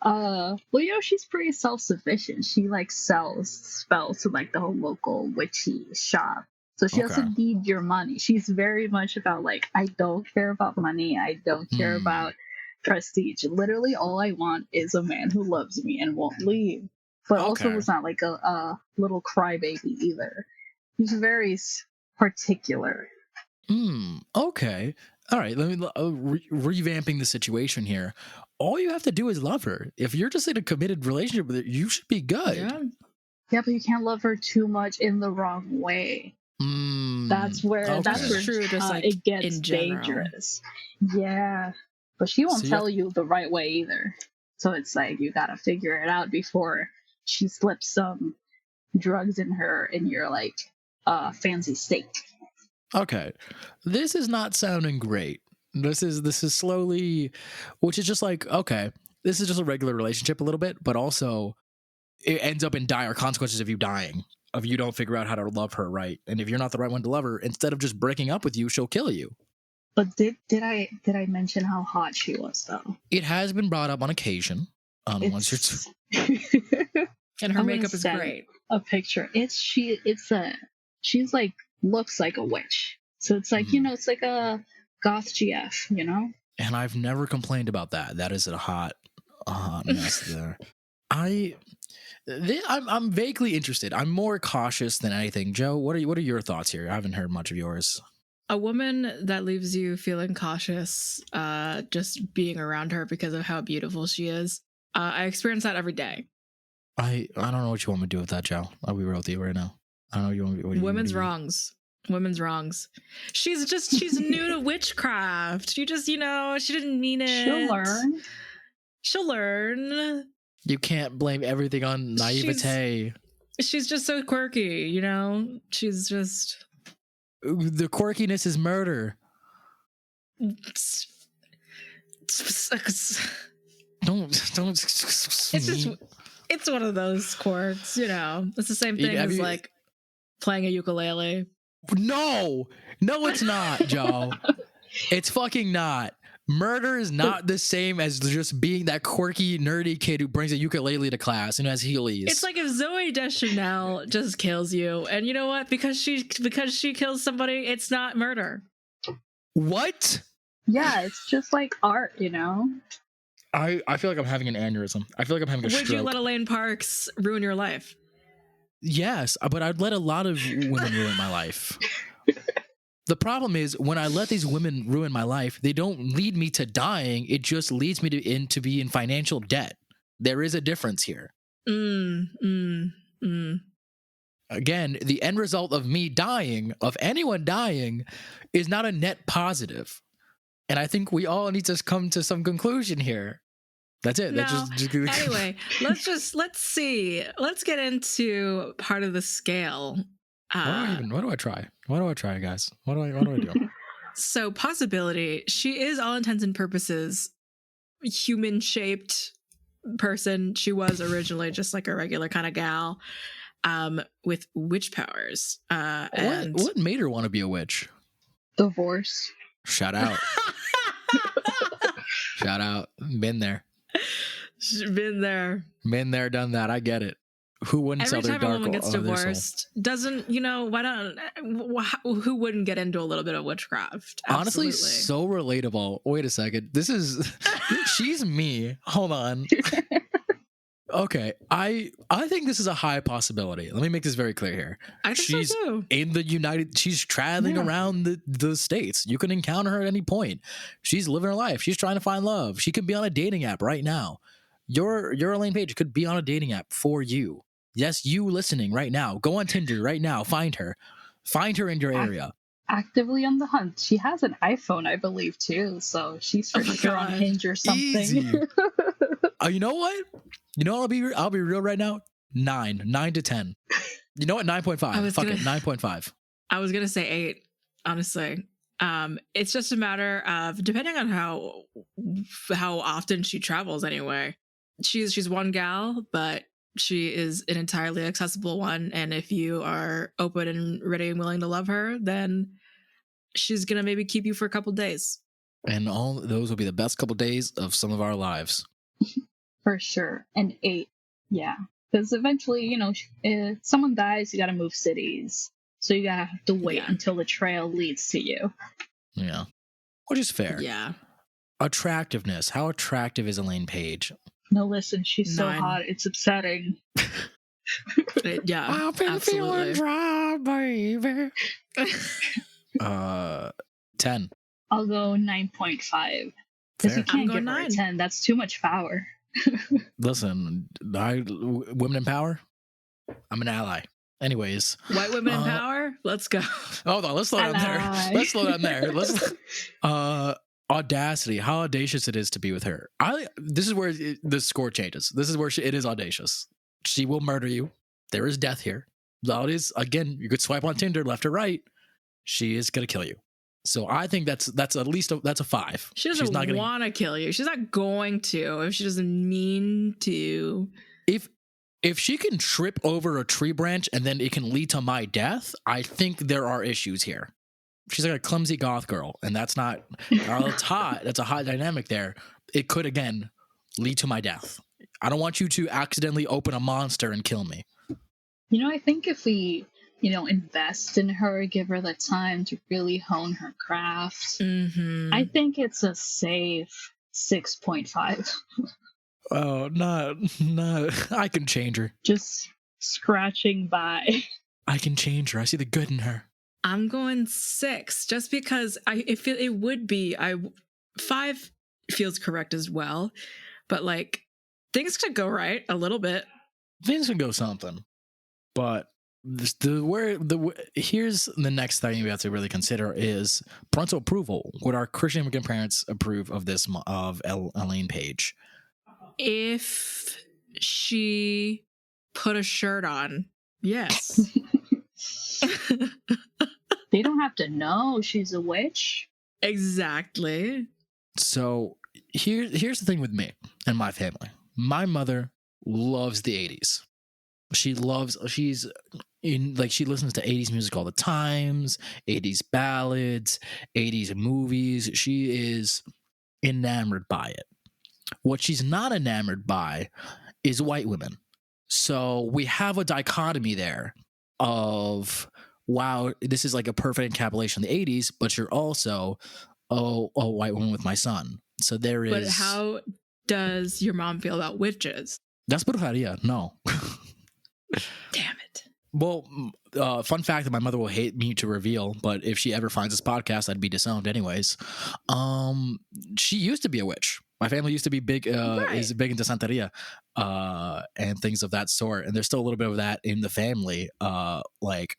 Well, she's pretty self-sufficient. She like sells spells to like the whole local witchy shop, so she doesn't need your money. She's very much about like, I don't care about money, I don't care about prestige. Literally all I want is a man who loves me and won't leave, but also is not like a little crybaby either. She's very particular. Okay. All right, let me revamping the situation here. All you have to do is love her. If you're just in a committed relationship with her, you should be good. Yeah, but you can't love her too much in the wrong way. That's where true. Just like it gets dangerous. Yeah, but she won't tell you the right way either. So it's like you gotta figure it out before she slips some drugs in your like fancy steak. Okay, this is not sounding great. This is slowly, which is just like, okay, this is just a regular relationship a little bit, but also it ends up in dire consequences of you dying, if you don't figure out how to love her right. And if you're not the right one to love her, instead of just breaking up with you, she'll kill you. But did I mention how hot she was though? It has been brought up on occasion. Once or two. And her makeup is great. A picture. She's like looks like a witch. So it's like, it's like a goth GF, And I've never complained about that. That is a hot mess there. I'm vaguely interested. I'm more cautious than anything. Joe, what are your thoughts here? I haven't heard much of yours. A woman that leaves you feeling cautious, just being around her because of how beautiful she is. I experience that every day. I don't know what you want me to do with that, Joe. I'll be real with you right now. I don't know what you want me to Women's wrongs. She's new to witchcraft. You just, she didn't mean it. She'll learn. You can't blame everything on naivete. She's just so quirky, She's just... The quirkiness is murder. Don't. It's one of those quirks, It's the same thing as like playing a ukulele. No, it's not, Joe. It's fucking not. Murder is not the same as just being that quirky, nerdy kid who brings a ukulele to class and has Heelys. It's like if Zooey Deschanel just kills you, and you know what? Because she kills somebody, it's not murder. What? Yeah, it's just like art, I feel like I'm having an aneurysm. I feel like I'm having a stroke. Would you let Elaine Parks ruin your life? Yes, but I'd let a lot of women ruin my life. The problem is when I let these women ruin my life, they don't lead me to dying. It just leads me to be in financial debt. There is a difference here. Again, the end result of me dying, of anyone dying, is not a net positive. And I think we all need to come to some conclusion here. That's it. No. Anyway, let's see. Let's get into part of the scale. What do I try? What do I try, guys? What do I do? So possibility, she is all intents and purposes human-shaped person. She was originally just like a regular kind of gal with witch powers. And what made her want to be a witch? Divorce. Shout out. Shout out. Been there. Been there, done that. I get it. Who wouldn't sell Every their time a dark woman gets their soul? divorced, doesn't, why don't, who wouldn't get into a little bit of witchcraft? Honestly, Absolutely. so relatable. Wait a second. This is, she's me. Hold on. Okay. I think this is a high possibility. Let me make this very clear here. I think She's so too. in the she's traveling around the States. You can encounter her at any point. She's living her life. She's trying to find love. She could be on a dating app right now. Your Elaine Page could be on a dating app for you. Yes, you listening right now. Go on Tinder right now. Find her. Find her in your area. Actively on the hunt. She has an iPhone, I believe, too. So she's for sure on Hinge or something. Easy. You know what? I'll be real right now. 9 to 10. You know what? 9.5. Fuck it. 9.5. I was gonna say 8. Honestly, it's just a matter of depending on how often she travels. Anyway, she's one gal, but she is an entirely accessible one. And if you are open and ready and willing to love her, then she's gonna maybe keep you for a couple days. And all those will be the best couple days of some of our lives. For sure. And 8. Yeah. Because eventually, if someone dies, you got to move cities. So you got to have to wait until the trail leads to you. Yeah. Which is fair. Yeah. Attractiveness. How attractive is Elaine Page? No, listen, she's 9. so hot. It's upsetting. Yeah. I've been feeling dry, baby. 10. I'll go 9.5. Because you can't give her a 10. That's too much power. Listen, women in power. I'm an ally. Anyways, White women in power. Let's go. Hold on. Let's slow down there. Let's slow down there. Audacity. How audacious it is to be with her. This is where the score changes. This is where it is audacious. She will murder you. There is death here. That is, again, you could swipe on Tinder left or right. She is gonna kill you. So I think that's at least that's a 5. She doesn't want to kill you. She's not going to if she doesn't mean to. If she can trip over a tree branch and then it can lead to my death, I think there are issues here. She's like a clumsy goth girl, and that's not. It's hot. That's a hot dynamic there. It could again lead to my death. I don't want you to accidentally open a monster and kill me. I think if we invest in her, give her the time to really hone her craft. Mm-hmm. I think it's a safe 6.5. Oh, no. I can change her. Just scratching by. I can change her. I see the good in her. I'm going 6 just because I feel it would be 5 feels correct as well, but like things could go right a little bit. Things can go something, but here's the next thing we have to really consider is parental approval. Would our Christian immigrant parents approve of this of Elaine Page? If she put a shirt on, yes. They don't have to know she's a witch. Exactly. So here's the thing with me and my family. My mother loves the 80s. She listens to 80s music all the times, 80s ballads, 80s movies. She is enamored by it. What she's not enamored by is white women. So we have a dichotomy there of, wow, this is like a perfect encapsulation of the 80s, but you're also a white woman with my son. So there is. But how does your mom feel about witches? That's brujeria. No. Damn it. Well, fun fact that my mother will hate me to reveal, but if she ever finds this podcast, I'd be disowned anyways. She used to be a witch. My family used to be big, is big into Santeria, and things of that sort. And there's still a little bit of that in the family, like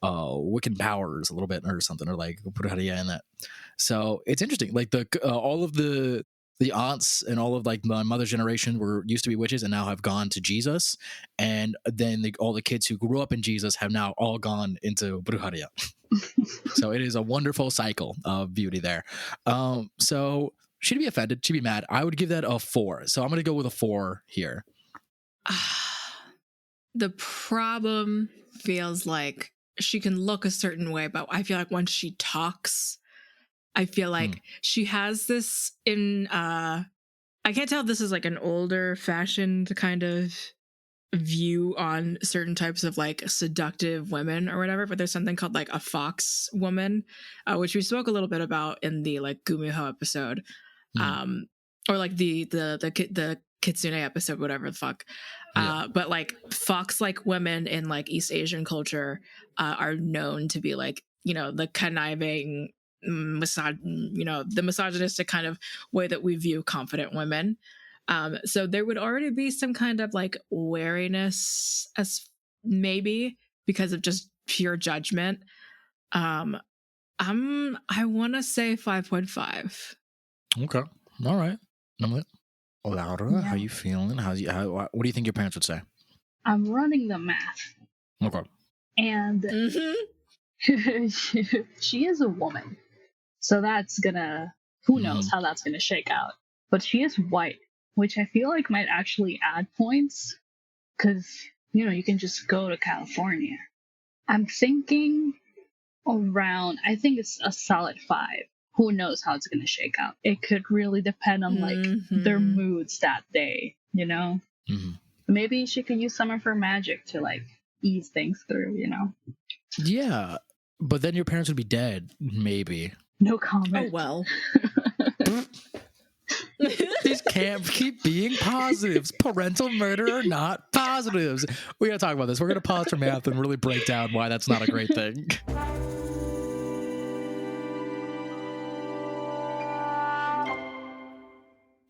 Wiccan powers a little bit or something, or like brujeria in that. So it's interesting. Like all of the aunts and all of like my mother's generation used to be witches and now have gone to Jesus, and then all the kids who grew up in Jesus have now all gone into brujeria. So it is a wonderful cycle of beauty there. So she'd be offended, she'd be mad. I would give that a 4. So I'm gonna go with a 4 here. The problem feels like she can look a certain way, but I feel like when she talks, I feel like she has this in I can't tell if this is like an older fashioned kind of view on certain types of like seductive women or whatever, but there's something called like a fox woman, which we spoke a little bit about in the like Gumiho episode, or like the Kitsune episode, whatever the fuck. But like fox like women in like East Asian culture are known to be like, you know, the conniving, the misogynistic kind of way that we view confident women. So there would already be some kind of like wariness, as maybe because of just pure judgment. I want to say 5.5. Okay, all right. Laura, how you feeling? What do you think your parents would say? I'm running the math. Okay. And she is a woman. So that's gonna, who knows how that's gonna shake out. But she is white, which I feel like might actually add points. Because, you know, you can just go to California. I'm thinking around, I think it's a solid 5. Who knows how it's going to shake out? It could really depend on like their moods that day, you know? Maybe she could use some of her magic to like ease things through, you know? Yeah, but then your parents would be dead, maybe. No comment. Oh, well. These can't keep being positives. Parental murder are not positives. We gotta talk about this. We're gonna pause for math and really break down why that's not a great thing.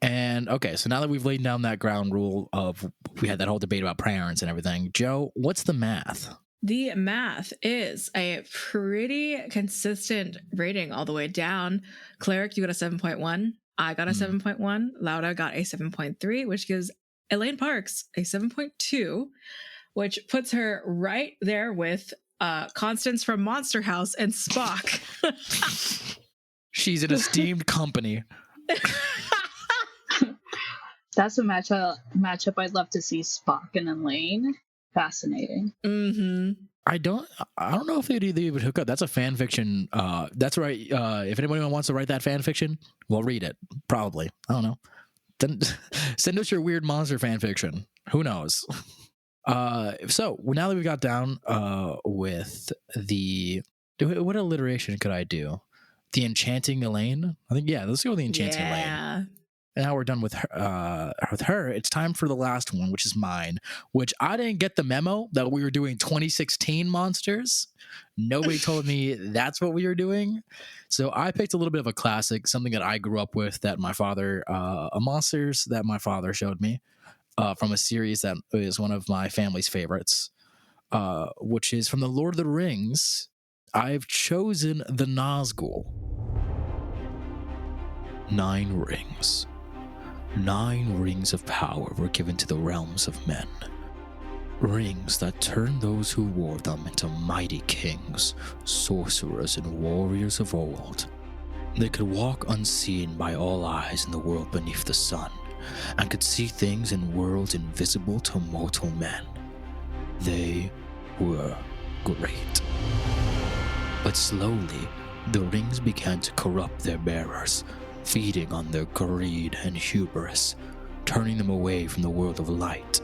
And okay, so now that we've laid down that ground rule of, we had that whole debate about parents and everything, Joe, what's the math? The math is a pretty consistent rating all the way down. Cleric, you got a 7.1. I got a 7.1. Laura got a 7.3, which gives Elaine Parks a 7.2, which puts her right there with Constance from Monster House and Spock. She's an esteemed company. That's a matchup I'd love to see. Spock and Elaine. Fascinating. I don't know if they would hook up. That's a fan fiction. That's right. If anybody wants to write that fan fiction, we'll read it. Probably. I don't know. Then send us your weird monster fan fiction. Who knows? So now that we got down with what alliteration could I do? The enchanting Elaine. I think let's go with the enchanting Elaine. And now we're done with her. It's time for the last one, which is mine, which I didn't get the memo that we were doing 2016 monsters. Nobody told me that's what we were doing. So I picked a little bit of a classic, something that I grew up with, that my father, monsters that my father showed me from a series that is one of my family's favorites, which is from the Lord of the Rings. I've chosen the Nazgul. 9 rings. 9 rings of power were given to the realms of men. Rings that turned those who wore them into mighty kings, sorcerers, and warriors of old. They could walk unseen by all eyes in the world beneath the sun, and could see things in worlds invisible to mortal men. They were great. But slowly, the rings began to corrupt their bearers, feeding on their greed and hubris, turning them away from the world of light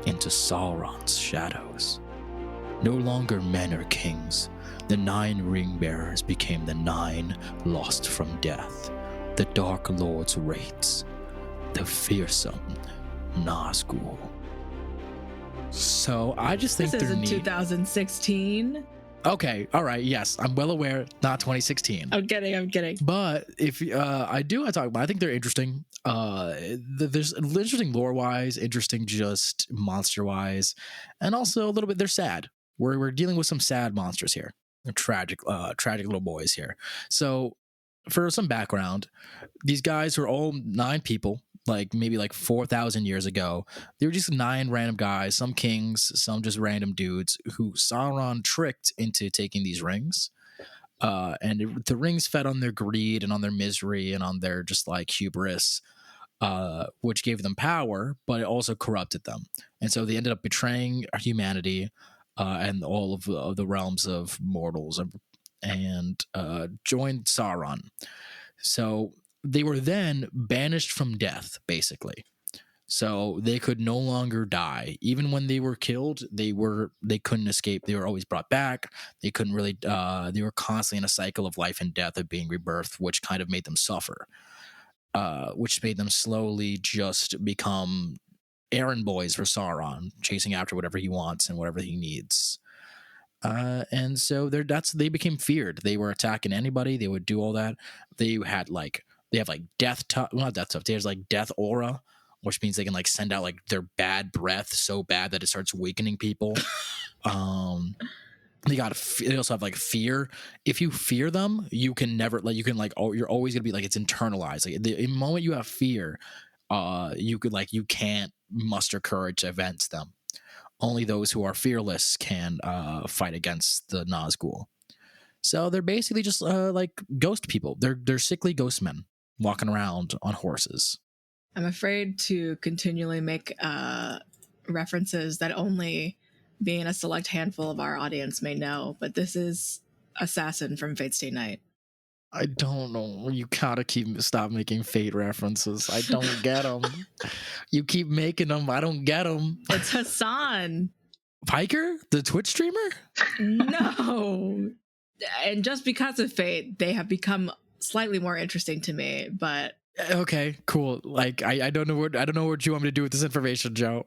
into Sauron's shadows. No longer men or kings, the 9 ring bearers became the 9 lost from death, the Dark Lord's wraiths, the fearsome Nazgul. So I just think This they're is in neat. 2016. Okay, all right, yes, I'm well aware, not 2016. I'm kidding. But if I think they're interesting. There's interesting lore wise, interesting just monster wise, and also a little bit they're sad. We're dealing with some sad monsters here. They're tragic little boys here. So for some background, these guys were all 9 people, like maybe like 4,000 years ago. They were just 9 random guys, some kings, some just random dudes who Sauron tricked into taking these rings. The rings fed on their greed and on their misery and on their just like hubris, which gave them power, but it also corrupted them. And so they ended up betraying humanity and all of the realms of mortals and joined Sauron. So they were then banished from death, basically. So they could no longer die. Even when they were killed, they couldn't escape. They were always brought back. They couldn't really. They were constantly in a cycle of life and death, of being rebirthed, which kind of made them suffer. Which made them slowly just become errand boys for Sauron, chasing after whatever he wants and whatever he needs. And so they became feared. They were attacking anybody. They would do all that. They have not death stuff. There's like death aura, which means they can like send out like their bad breath so bad that it starts weakening people. They also have like fear. If you fear them, you can never you're always gonna be like, it's internalized. Like the moment you have fear, you can't muster courage against them. Only those who are fearless can fight against the Nazgul. So they're basically just like ghost people. They're sickly ghost men walking around on horses. I'm afraid to continually make references that only being a select handful of our audience may know, but this is Assassin from Fate Stay Night. I don't know. You gotta stop making Fate references. I don't get them. You keep making them. I don't get them. It's Hassan. Piker, the Twitch streamer? No. And just because of Fate, they have become slightly more interesting to me, but okay, cool. Like I don't know what you want me to do with this information, Joe.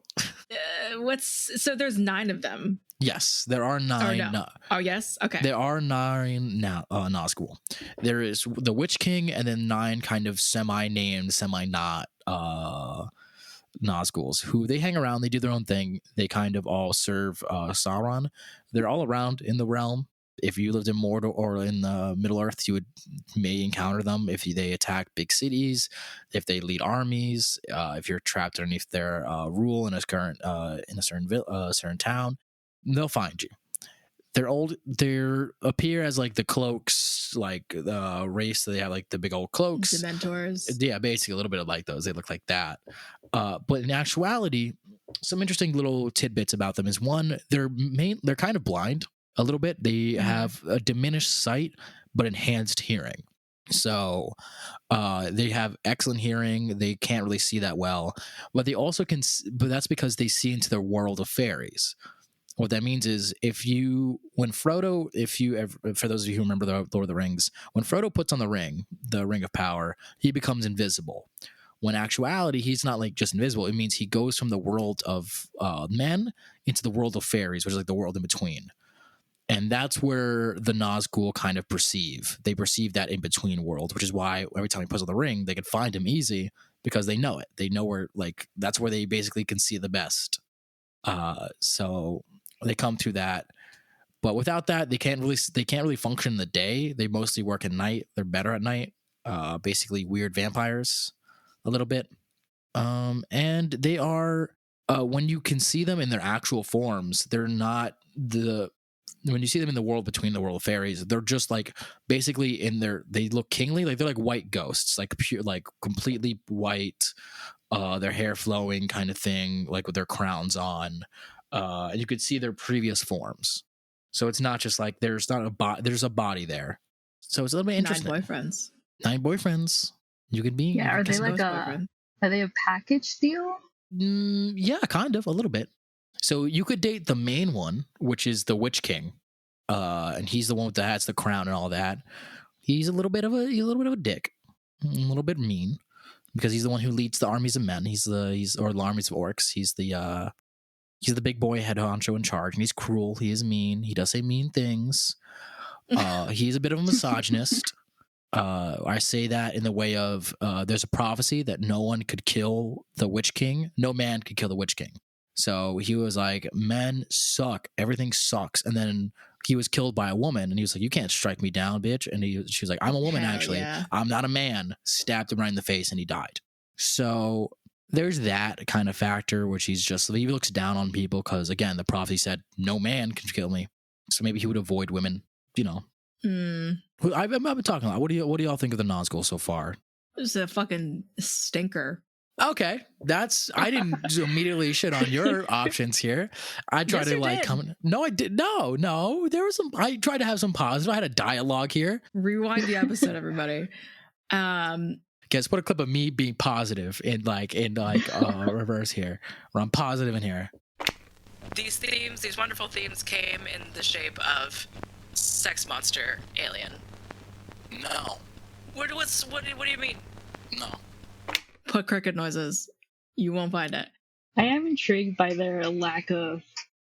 So there's 9 of them. Yes, there are 9. No. Oh, yes? Okay. There are 9 now, Nazgul. There is the Witch King and then 9 kind of semi-named, semi-not Nazguls who they hang around, they do their own thing. They kind of all serve Sauron. They're all around in the realm. If you lived in Mordor or in the Middle Earth, you may encounter them if they attack big cities, if they lead armies, if you're trapped underneath their rule in a certain town, they'll find you. They appear as like the cloaks, like the race. They have like the big old cloaks. Dementors. Yeah, basically a little bit of like those. They look like that. But in actuality, some interesting little tidbits about them is one, they're kind of blind a little bit. They have a diminished sight but enhanced hearing. So they have excellent hearing. They can't really see that well, but they also can. But that's because they see into the world of fairies. What that means is for those of you who remember the Lord of the Rings, when Frodo puts on the ring of power, he becomes invisible. When actuality, he's not like just invisible. It means he goes from the world of men into the world of fairies, which is like the world in between. And that's where the Nazgul kind of perceive. They perceive that in-between world, which is why every time he puts on the ring, they can find him easy because they know it. They know where, like, that's where they basically can see the best. So they come through that. But without that, they can't really function in the day. They mostly work at night. They're better at night. Basically weird vampires a little bit. And they are, when you can see them in their actual forms, they're not when you see them in the world between the world of fairies, they're just like basically they look kingly, like they're like white ghosts, like pure, like completely white, their hair flowing kind of thing, like with their crowns on, and you could see their previous forms. So it's not just like there's a body there. So it's a little bit interesting. 9 boyfriends. You could be. Yeah, are they like are they a package deal? Yeah, kind of a little bit. So you could date the main one, which is the Witch King, and he's the one with has the crown and all that. He's a little bit of a dick, a little bit mean, because he's the one who leads the armies of men. Or the armies of orcs. He's the He's the big boy head honcho in charge, and he's cruel. He is mean. He does say mean things. He's a bit of a misogynist. I say that in the way of there's a prophecy that no one could kill the Witch King. No man could kill the Witch King. So he was like, men suck. Everything sucks. And then he was killed by a woman, and he was like, you can't strike me down, bitch. And she was like, I'm a woman, Hell actually. yeah. I'm not a man. Stabbed him right in the face, and he died. So there's that kind of factor, which he looks down on people because, again, the prophecy said, no man can kill me. So maybe he would avoid women, you know. I've been talking a lot. What do y'all think of the Nazgul so far? It's a fucking stinker. Okay, I didn't just immediately shit on your options here. I tried to like come. No, I did. No. There was some. I tried to have some positive. I had a dialogue here. Rewind the episode, everybody. Guys, put a clip of me being positive in reverse here, where I'm positive in here. These wonderful themes came in the shape of sex monster alien. No. What do you mean? No. Put cricket noises. You won't find it. I am intrigued by their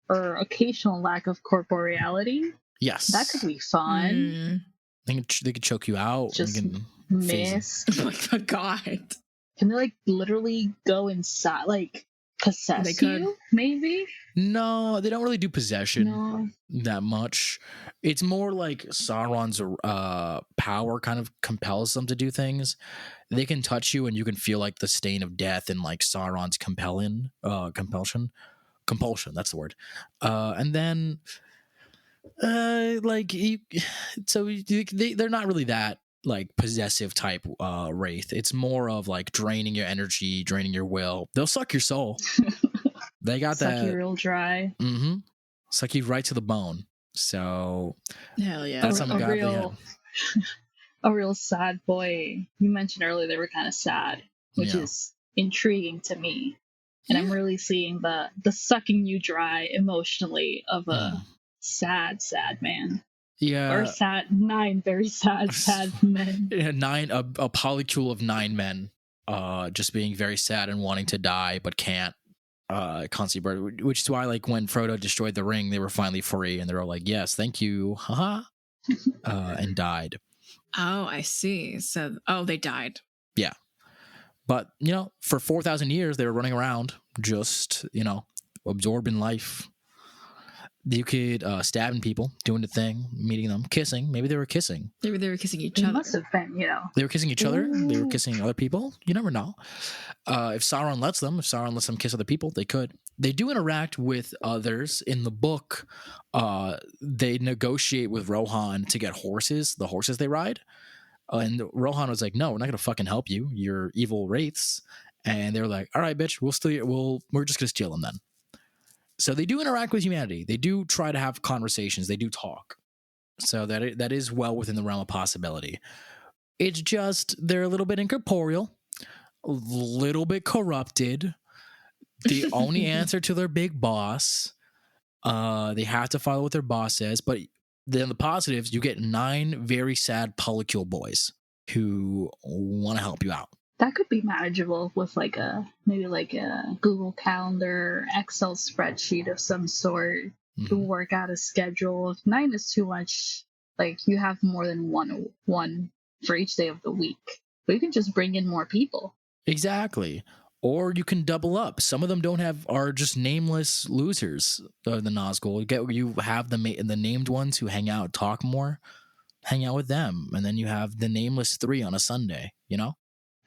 occasional lack of corporeality. Yes. That could be fun. They could choke you out. Just and you can miss. Oh my god. Can they like literally go inside, like possess They could. you? Maybe. No, they don't really do possession No. that much. It's more like Sauron's power kind of compels them to do things. They can touch you, and you can feel like the stain of death and like Sauron's compulsion. That's the word. And then, they're not really that like possessive type wraith. It's more of like draining your energy, draining your will. They'll suck your soul. They got Suck that. you real dry. Mm-hmm. Suck you right to the bone. So Hell yeah. that's something godly had. A real sad boy. You mentioned earlier they were kind of sad, which is intriguing to me. And I'm really seeing the sucking you dry emotionally of a sad man. Yeah. Or nine very sad men. A polycule of 9 men just being very sad and wanting to die but can't. Constantly, which is why like when Frodo destroyed the ring, they were finally free, and they were all like, yes, thank you, haha, and died. Oh, I see. So, they died. Yeah. But, for 4,000 years, they were running around just, absorbing life. You could stabbing people, doing the thing, meeting them, kissing. Maybe they were kissing. Maybe they were kissing each It other. must have been, They were kissing each other. They were kissing other people. You never know. If Sauron lets them kiss other people, they could. They do interact with others. In the book, they negotiate with Rohan to get horses, the horses they ride. And Rohan was like, no, we're not going to fucking help you. You're evil wraiths. And they're like, all right, bitch, we're just going to steal them then. So they do interact with humanity. They do try to have conversations. They do talk. So that is well within the realm of possibility. It's just they're a little bit incorporeal, a little bit corrupted. The only answer to their big boss. They have to follow what their boss says. But then the positives, you get 9 very sad polycule boys who want to help you out. That could be manageable with maybe a Google Calendar, Excel spreadsheet of some sort to work out a schedule. If 9 is too much, you have more than one for each day of the week. But you can just bring in more people. Exactly. Or you can double up. Some of them are just nameless losers. The Nazgul. You have the named ones who hang out, talk more, hang out with them, and then you have the nameless 3 on a Sunday.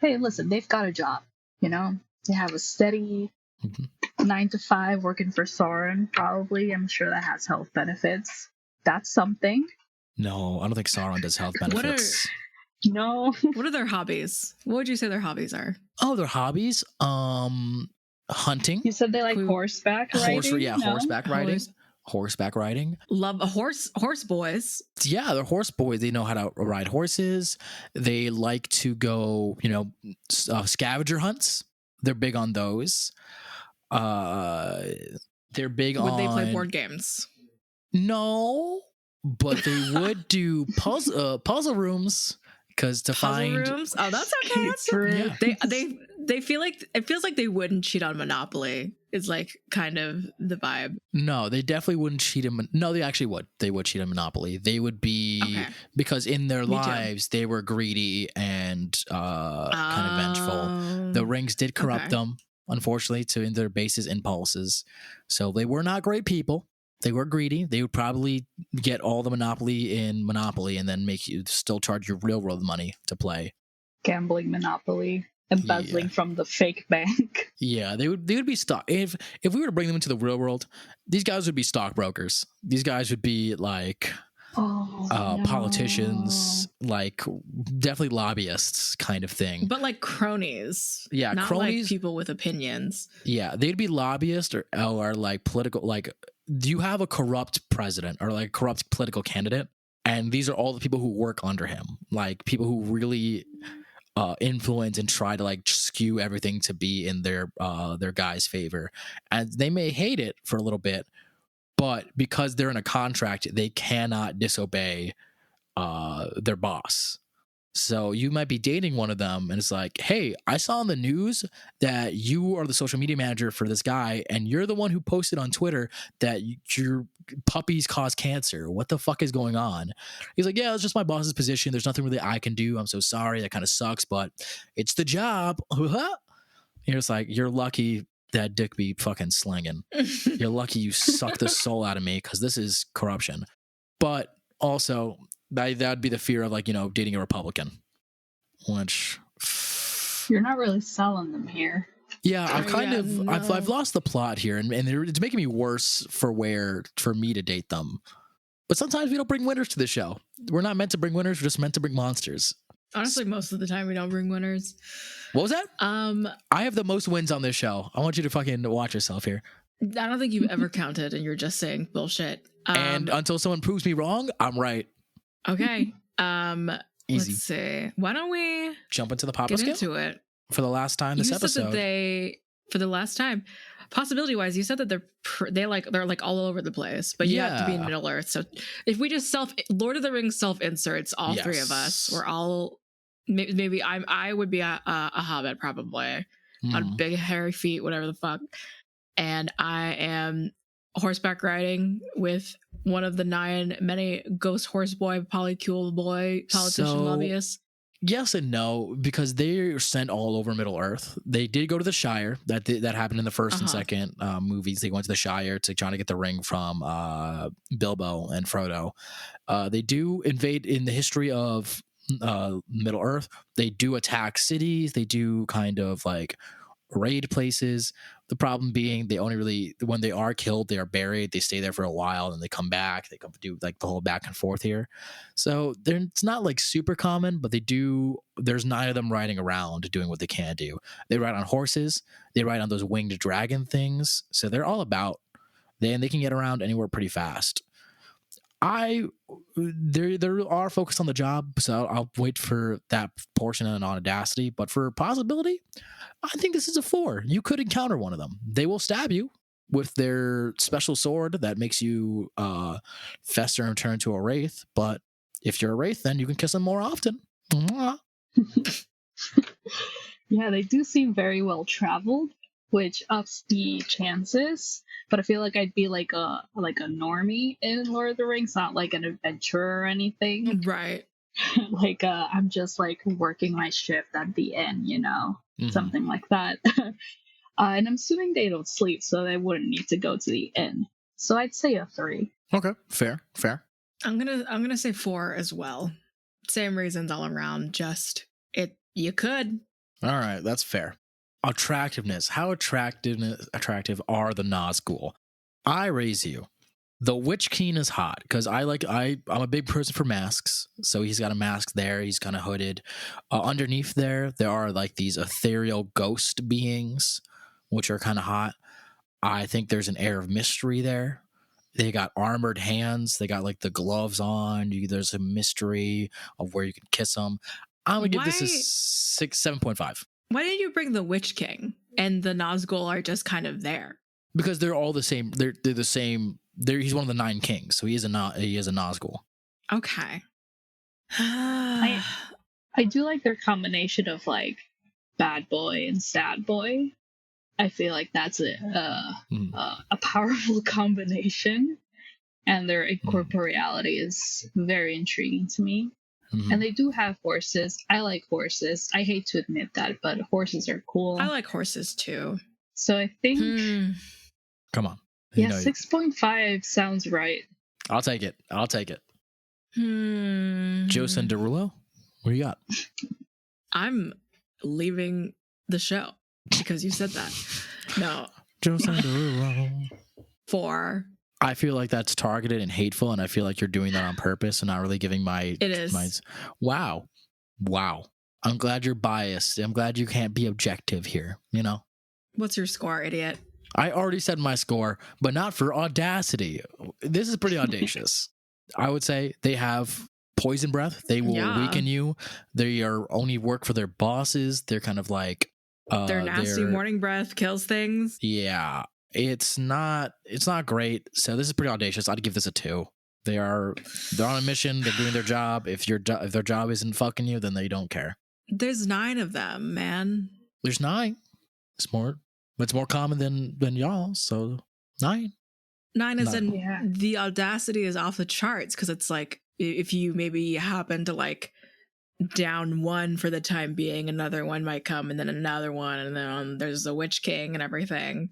Hey, listen, they've got a job. They have a steady 9 to 5 working for Sauron. Probably, I'm sure that has health benefits. That's something. No, I don't think Sauron does health benefits. No. What are their hobbies? What would you say their hobbies are? Oh, their hobbies? Hunting. You said they like horseback riding? Horseback riding. Horseback riding. Love a horse boys. Yeah, they're horse boys. They know how to ride horses. They like to go, scavenger hunts. They're big on those. They're big on... Would they play board games? No, but they would do puzzle rooms. Because to puzzle find rooms, oh, that's okay. That's true. Yeah. They feel like it feels like they wouldn't cheat on Monopoly. Is like kind of the vibe. No, they definitely wouldn't cheat him. No, they actually would. They would cheat on Monopoly. They would be Okay. because in their Me too. lives they were greedy and kind of vengeful. The rings did corrupt Okay. them, unfortunately, to in their bases impulses. So they were not great people. They were greedy. They would probably get all the Monopoly in Monopoly and then make you still charge you real world money to play. Gambling Monopoly, embezzling from the fake bank. Yeah, they would be stock. If we were to bring them into the real world, these guys would be stockbrokers. These guys would be like No. politicians, like definitely lobbyists kind of thing. But like cronies. Yeah, not cronies. like people with opinions. Yeah, they'd be lobbyists or like political. Like, do you have a corrupt president or like corrupt political candidate? And these are all the people who work under him, like people who really influence and try to like skew everything to be in their guy's favor. And they may hate it for a little bit, but because they're in a contract, they cannot disobey their boss. So you might be dating one of them and it's like, hey, I saw on the news that you are the social media manager for this guy and you're the one who posted on Twitter that your puppies cause cancer. What the fuck is going on? He's like, yeah, it's just my boss's position. There's nothing really I can do. I'm so sorry. That kind of sucks, but it's the job. You're just like, you're lucky that dick be fucking slinging. You're lucky you suck the soul out of me because this is corruption. But also, that'd be the fear of like, dating a Republican, which You're not really selling them here. yeah, I've no. I've lost the plot here, and it's making me worse for me to date them. But sometimes we don't bring winners to the show. We're not meant to bring winners. We're just meant to bring monsters. Honestly, most of the time we don't bring winners. What was that? I I have the most wins on this show. I want you to fucking watch yourself here. don't think you've ever counted, and you're just saying bullshit. And until someone proves me wrong, I'm right. Okay. Easy. Let's see. Why don't we Jump into the Papa get scale into it? for the last time this You said episode. that for the last time, possibility wise, you said that they're like all over the place, but you have to be in Yeah. Middle Earth. So if we just Lord of the Rings self inserts, all three of us, Yes. we're all maybe I would be a hobbit probably on Mhm. big hairy feet, whatever the fuck, and I am horseback riding with one of the many ghost horse boy, polycule boy, politician So- lobbyists. Yes and no, because they're sent all over Middle Earth. They did go to the Shire. That happened in the first and Uh-huh. second movies. They went to the Shire to try to get the ring from Bilbo and Frodo. They do invade in the history of Middle Earth. They do attack cities. They do kind of like raid places. The problem being they only really, when they are killed, they are buried. They stay there for a while and they come back. They come do like the whole back and forth here. So it's not like super common, but they do. There's 9 of them riding around doing what they can do. They ride on horses. They ride on those winged dragon things. So they're all about. They can get around anywhere pretty fast. There are focused on the job, so I'll wait for that portion and audacity. But for possibility, I think this is a 4. You could encounter one of them. They will stab you with their special sword that makes you fester and turn into a wraith. But if you're a wraith, then you can kiss them more often. Mwah. Yeah, they do seem very well traveled, which ups the chances. But I feel like I'd be like a normie in Lord of the Rings, not like an adventurer or anything. Right. Like I'm just like working my shift at the end, Mhm. something like that. And I'm assuming they don't sleep, so they wouldn't need to go to the inn. So I'd say a 3. Okay, fair. I'm gonna say 4 as well. Same reasons all around. Just you could. All right, that's fair. Attractiveness. How attractive are the Nazgul? I raise you. The Witch King is hot because I'm a big person for masks. So he's got a mask there. He's kind of hooded. Underneath there are like these ethereal ghost beings, which are kind of hot. I think there's an air of mystery there. They got armored hands. They got like the gloves on. There's a mystery of where you can kiss them. I'm gonna give this a 7.5. Why didn't you bring the Witch King and the Nazgul are just kind of there? Because they're all the same. They're the same. He's one of the 9 kings, so he is a Nazgul. Okay. I do like their combination of like bad boy and sad boy. I feel like that's a powerful combination, and their incorporeality is very intriguing to me. And they do have horses. I like horses. I hate to admit that, but horses are cool. I like horses too. So I think, Come on. 6.5 sounds right. I'll take it. Hmm. Joseph Derulo, what do you got? I'm leaving the show because you said that. No. Joseph Derulo. 4. I feel like that's targeted and hateful, and I feel like you're doing that on purpose and not really giving my... It is. Wow. I'm glad you're biased. I'm glad you can't be objective here, you know? What's your score, idiot? I already said my score, but not for audacity. This is pretty audacious. I would say they have poison breath. They will weaken you. They are only work for their bosses. They're kind of like... their nasty morning breath kills things. Yeah. It's not great. So this is pretty audacious. I'd give this a 2. They're on a mission. They're doing their job. If their job isn't fucking you, then they don't care. There's 9 of them, man. There's 9. It's more common than y'all. So 9. 9 is in Yeah. the audacity is off the charts because it's like if you maybe happen to like down one for the time being, another one might come, and then another one, and then there's the Witch King and everything.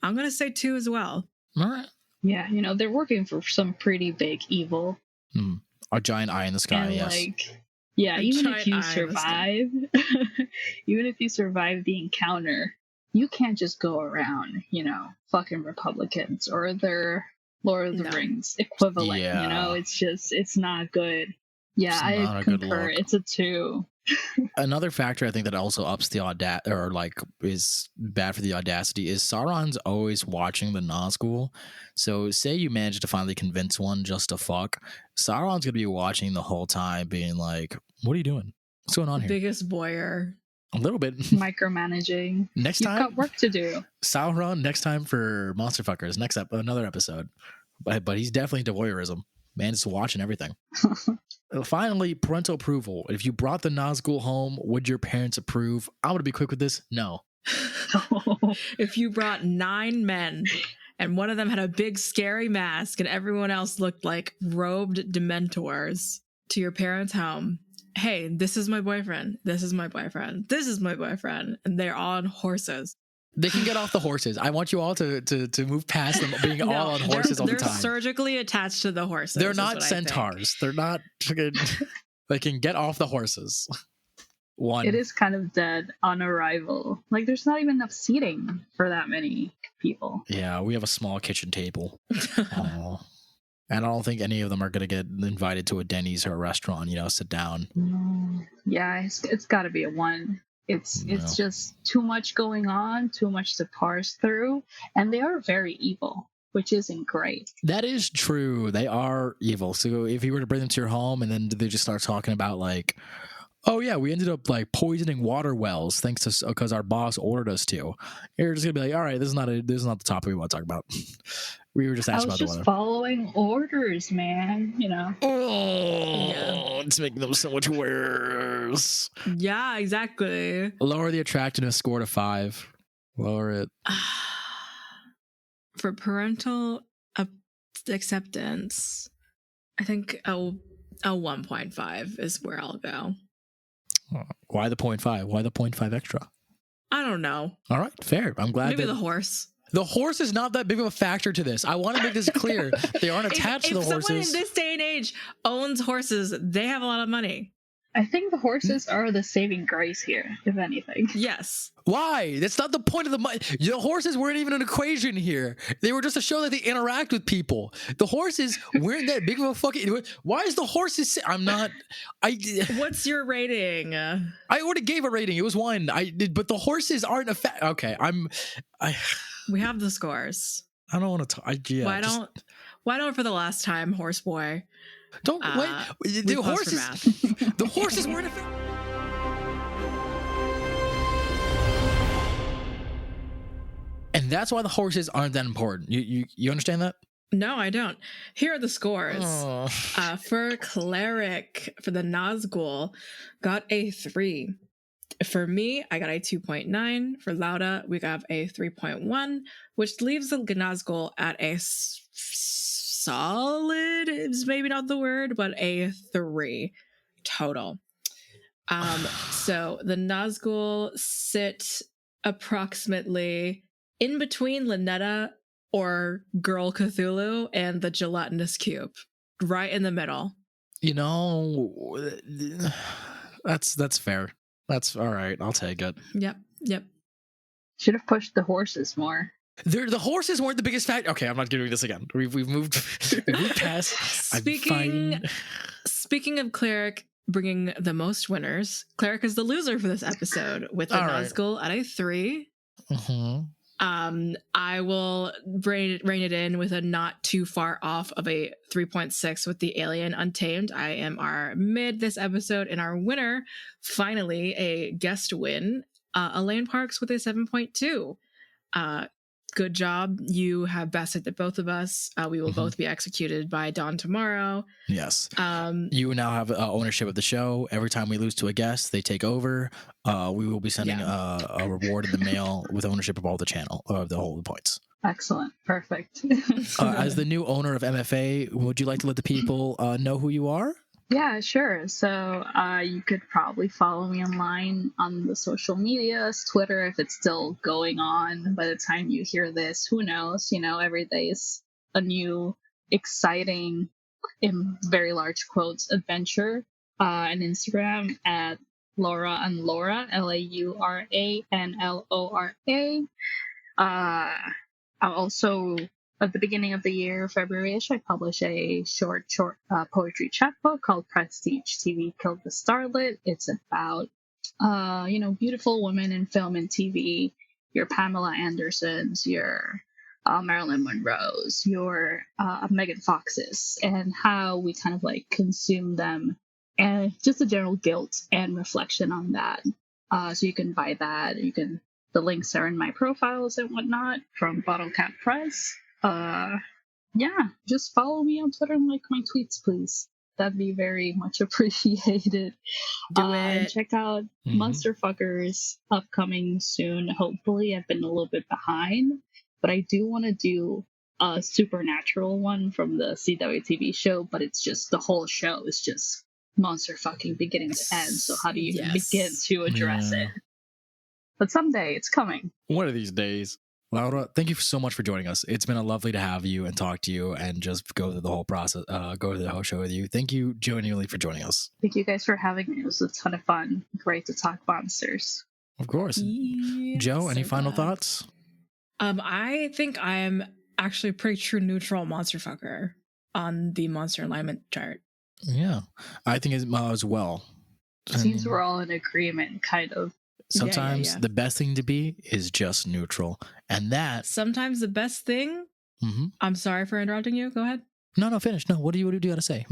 I'm gonna say 2 as well. All right. Yeah, they're working for some pretty big evil. A giant eye in the sky. And Yes. Even giant if you eye in the sky. survive, even if you survive the encounter, you can't just go around, fucking Republicans or their Lord of the No. Rings equivalent. Yeah. It's not good. Yeah, It's I not a good concur. look. It's a 2. Another factor I think that also ups the is bad for the audacity is Sauron's always watching the Nazgul. So say you manage to finally convince one just to fuck, Sauron's gonna be watching the whole time, being like, "What are you doing? What's going on here?" Biggest voyeur. A little bit. Micromanaging. Next You've time, got work to do. Sauron. Next time for Monster Fuckers. Another episode. But he's definitely into voyeurism. Man is watching everything. Finally, parental approval. If you brought the Nazgul home, would your parents approve? I'm going to be quick with this. No. If you brought 9 men and one of them had a big scary mask and everyone else looked like robed dementors to your parents' home, hey, this is my boyfriend. This is my boyfriend. This is my boyfriend. And they're on horses. They can get off the horses. I want you all to move past them being all on horses all the They're time. surgically attached to the horses. They're is not what I centaurs. They're not freaking... They can get off the horses. 1. It is kind of dead on arrival. Like, there's not even enough seating for that many people. Yeah, we have a small kitchen table. Aw. And I don't think any of them are going to get invited to a Denny's or a restaurant, sit down. Yeah, it's got to be a 1. It's just too much going on, too much to parse through, and they are very evil, which isn't great. That is true. They are evil. So if you were to bring them to your home and then they just start talking about like, oh yeah, we ended up like poisoning water wells thanks to because our boss ordered us to. You're just gonna be like, all right, this is not the topic we want to talk about. We were just I asking was about just the weather. following orders, man. Oh, it's making them so much worse. Yeah, exactly. Lower the attractiveness score to 5. Lower it. For parental acceptance, I think a 1.5 is where I'll go. Why the 0.5? Why the 0.5 extra? I don't know. All right, fair. I'm glad Maybe that the horse. the horse is not that big of a factor to this. I want to make this clear. They aren't attached to the If someone horses. in this day and age owns horses, they have a lot of money. I think the horses are the saving grace here, if anything. Yes. Why? That's not the point of the money. The horses weren't even an equation here. They were just to show that they interact with people. The horses weren't that big of a fucking... Why is the horses... I'm not... What's your rating? I already gave a rating. It was 1. But the horses aren't a fact. Okay, We have the scores. I don't want to talk. Why don't for the last time, horse boy? Don't wait. We The pause for horses. math. The horses weren't a fact. And that's why the horses aren't that important. You understand that? No, I don't. Here are the scores. Oh. For cleric, for the Nazgul, got a 3. For me, I got a 2.9. For Lauda, we got a 3.1, which leaves the Nazgul at a solid, is maybe not the word, but a 3 total. So the Nazgul sit approximately in between Lynetta or Girl Cthulhu and the gelatinous cube, right in the middle. You know, that's fair. That's all right. I'll take it. Yep. Should have pushed the horses more. The horses weren't the biggest factor. Okay, I'm not doing this again. We've moved past. Speaking of Cleric bringing the most winners, Cleric is the loser for this episode with the Nazgul at a 3. Mm-hmm. I will rein it in with a not too far off of a 3.6 with the Alien Untamed. I am our mid this episode, and our winner, finally a guest win, Elaine Parks with a 7.2. Good job. You have bested the both of us. We will both be executed by dawn tomorrow. Yes. You now have ownership of the show. Every time we lose to a guest, they take over. We will be sending a reward in the mail with ownership of all the channel, of the whole points. Excellent. Perfect. As the new owner of MFA, would you like to let the people know who you are? Yeah, sure. So you could probably follow me online on the social medias, Twitter, if it's still going on by the time you hear this. Who knows? You know, every day is a new, exciting, in very large quotes, adventure. And Instagram at Laura and Laura, LauranLora. I'm also, at the beginning of the year, February-ish, I publish a short poetry chapbook called Prestige TV Killed the Starlet. It's about, beautiful women in film and TV, your Pamela Andersons, your Marilyn Monroes, your Megan Foxes, and how we kind of like consume them, and just a general guilt and reflection on that. So you can buy that. The links are in my profiles and whatnot from Bottle Cap Press. Just follow me on Twitter and like my tweets, please. That'd be very much appreciated. Do it. And check out Monster Fuckers upcoming soon. Hopefully, I've been a little bit behind, but I do want to do a supernatural one from the CW TV show, but it's just the whole show is just monster fucking beginning to end. So how do you even begin to address it? But someday it's coming. One of these days. Laura, thank you so much for joining us. It's been lovely to have you and talk to you and just go through the whole process, go through the whole show with you. Thank you genuinely for joining us. Thank you guys for having me. It was a ton of fun. Great to talk monsters. Of course. Joe, any final thoughts? I think I'm actually pretty true neutral monster fucker on the monster alignment chart. Yeah, I think as well. Seems we're all in agreement, kind of. Sometimes the best thing to be is just neutral. And that... Sometimes the best thing... I'm sorry for interrupting you. Go ahead. No, finish. No, what do you got to say?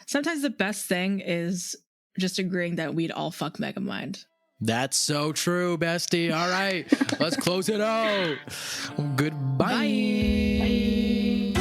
Sometimes the best thing is just agreeing that we'd all fuck Megamind. That's so true, bestie. All right, let's close it out. Goodbye. Bye.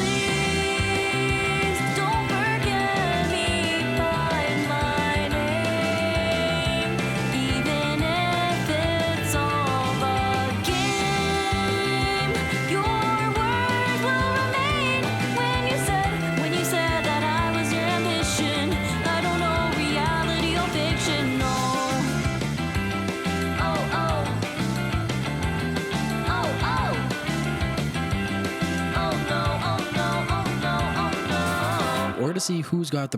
Don't forget me by my name, even if it's all a game. Your words will remain when you said that I was your ambition. I don't know reality or fiction, no. We're to see who's got the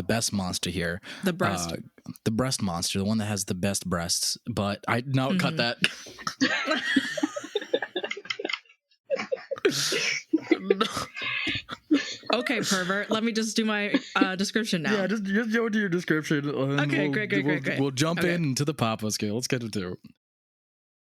best monster here. The breast. The breast monster, the one that has the best breasts. But cut that. Okay, pervert. Let me just do my description now. Yeah, just go to your description. Okay, great. We'll jump into the Papa scale. Let's get into it.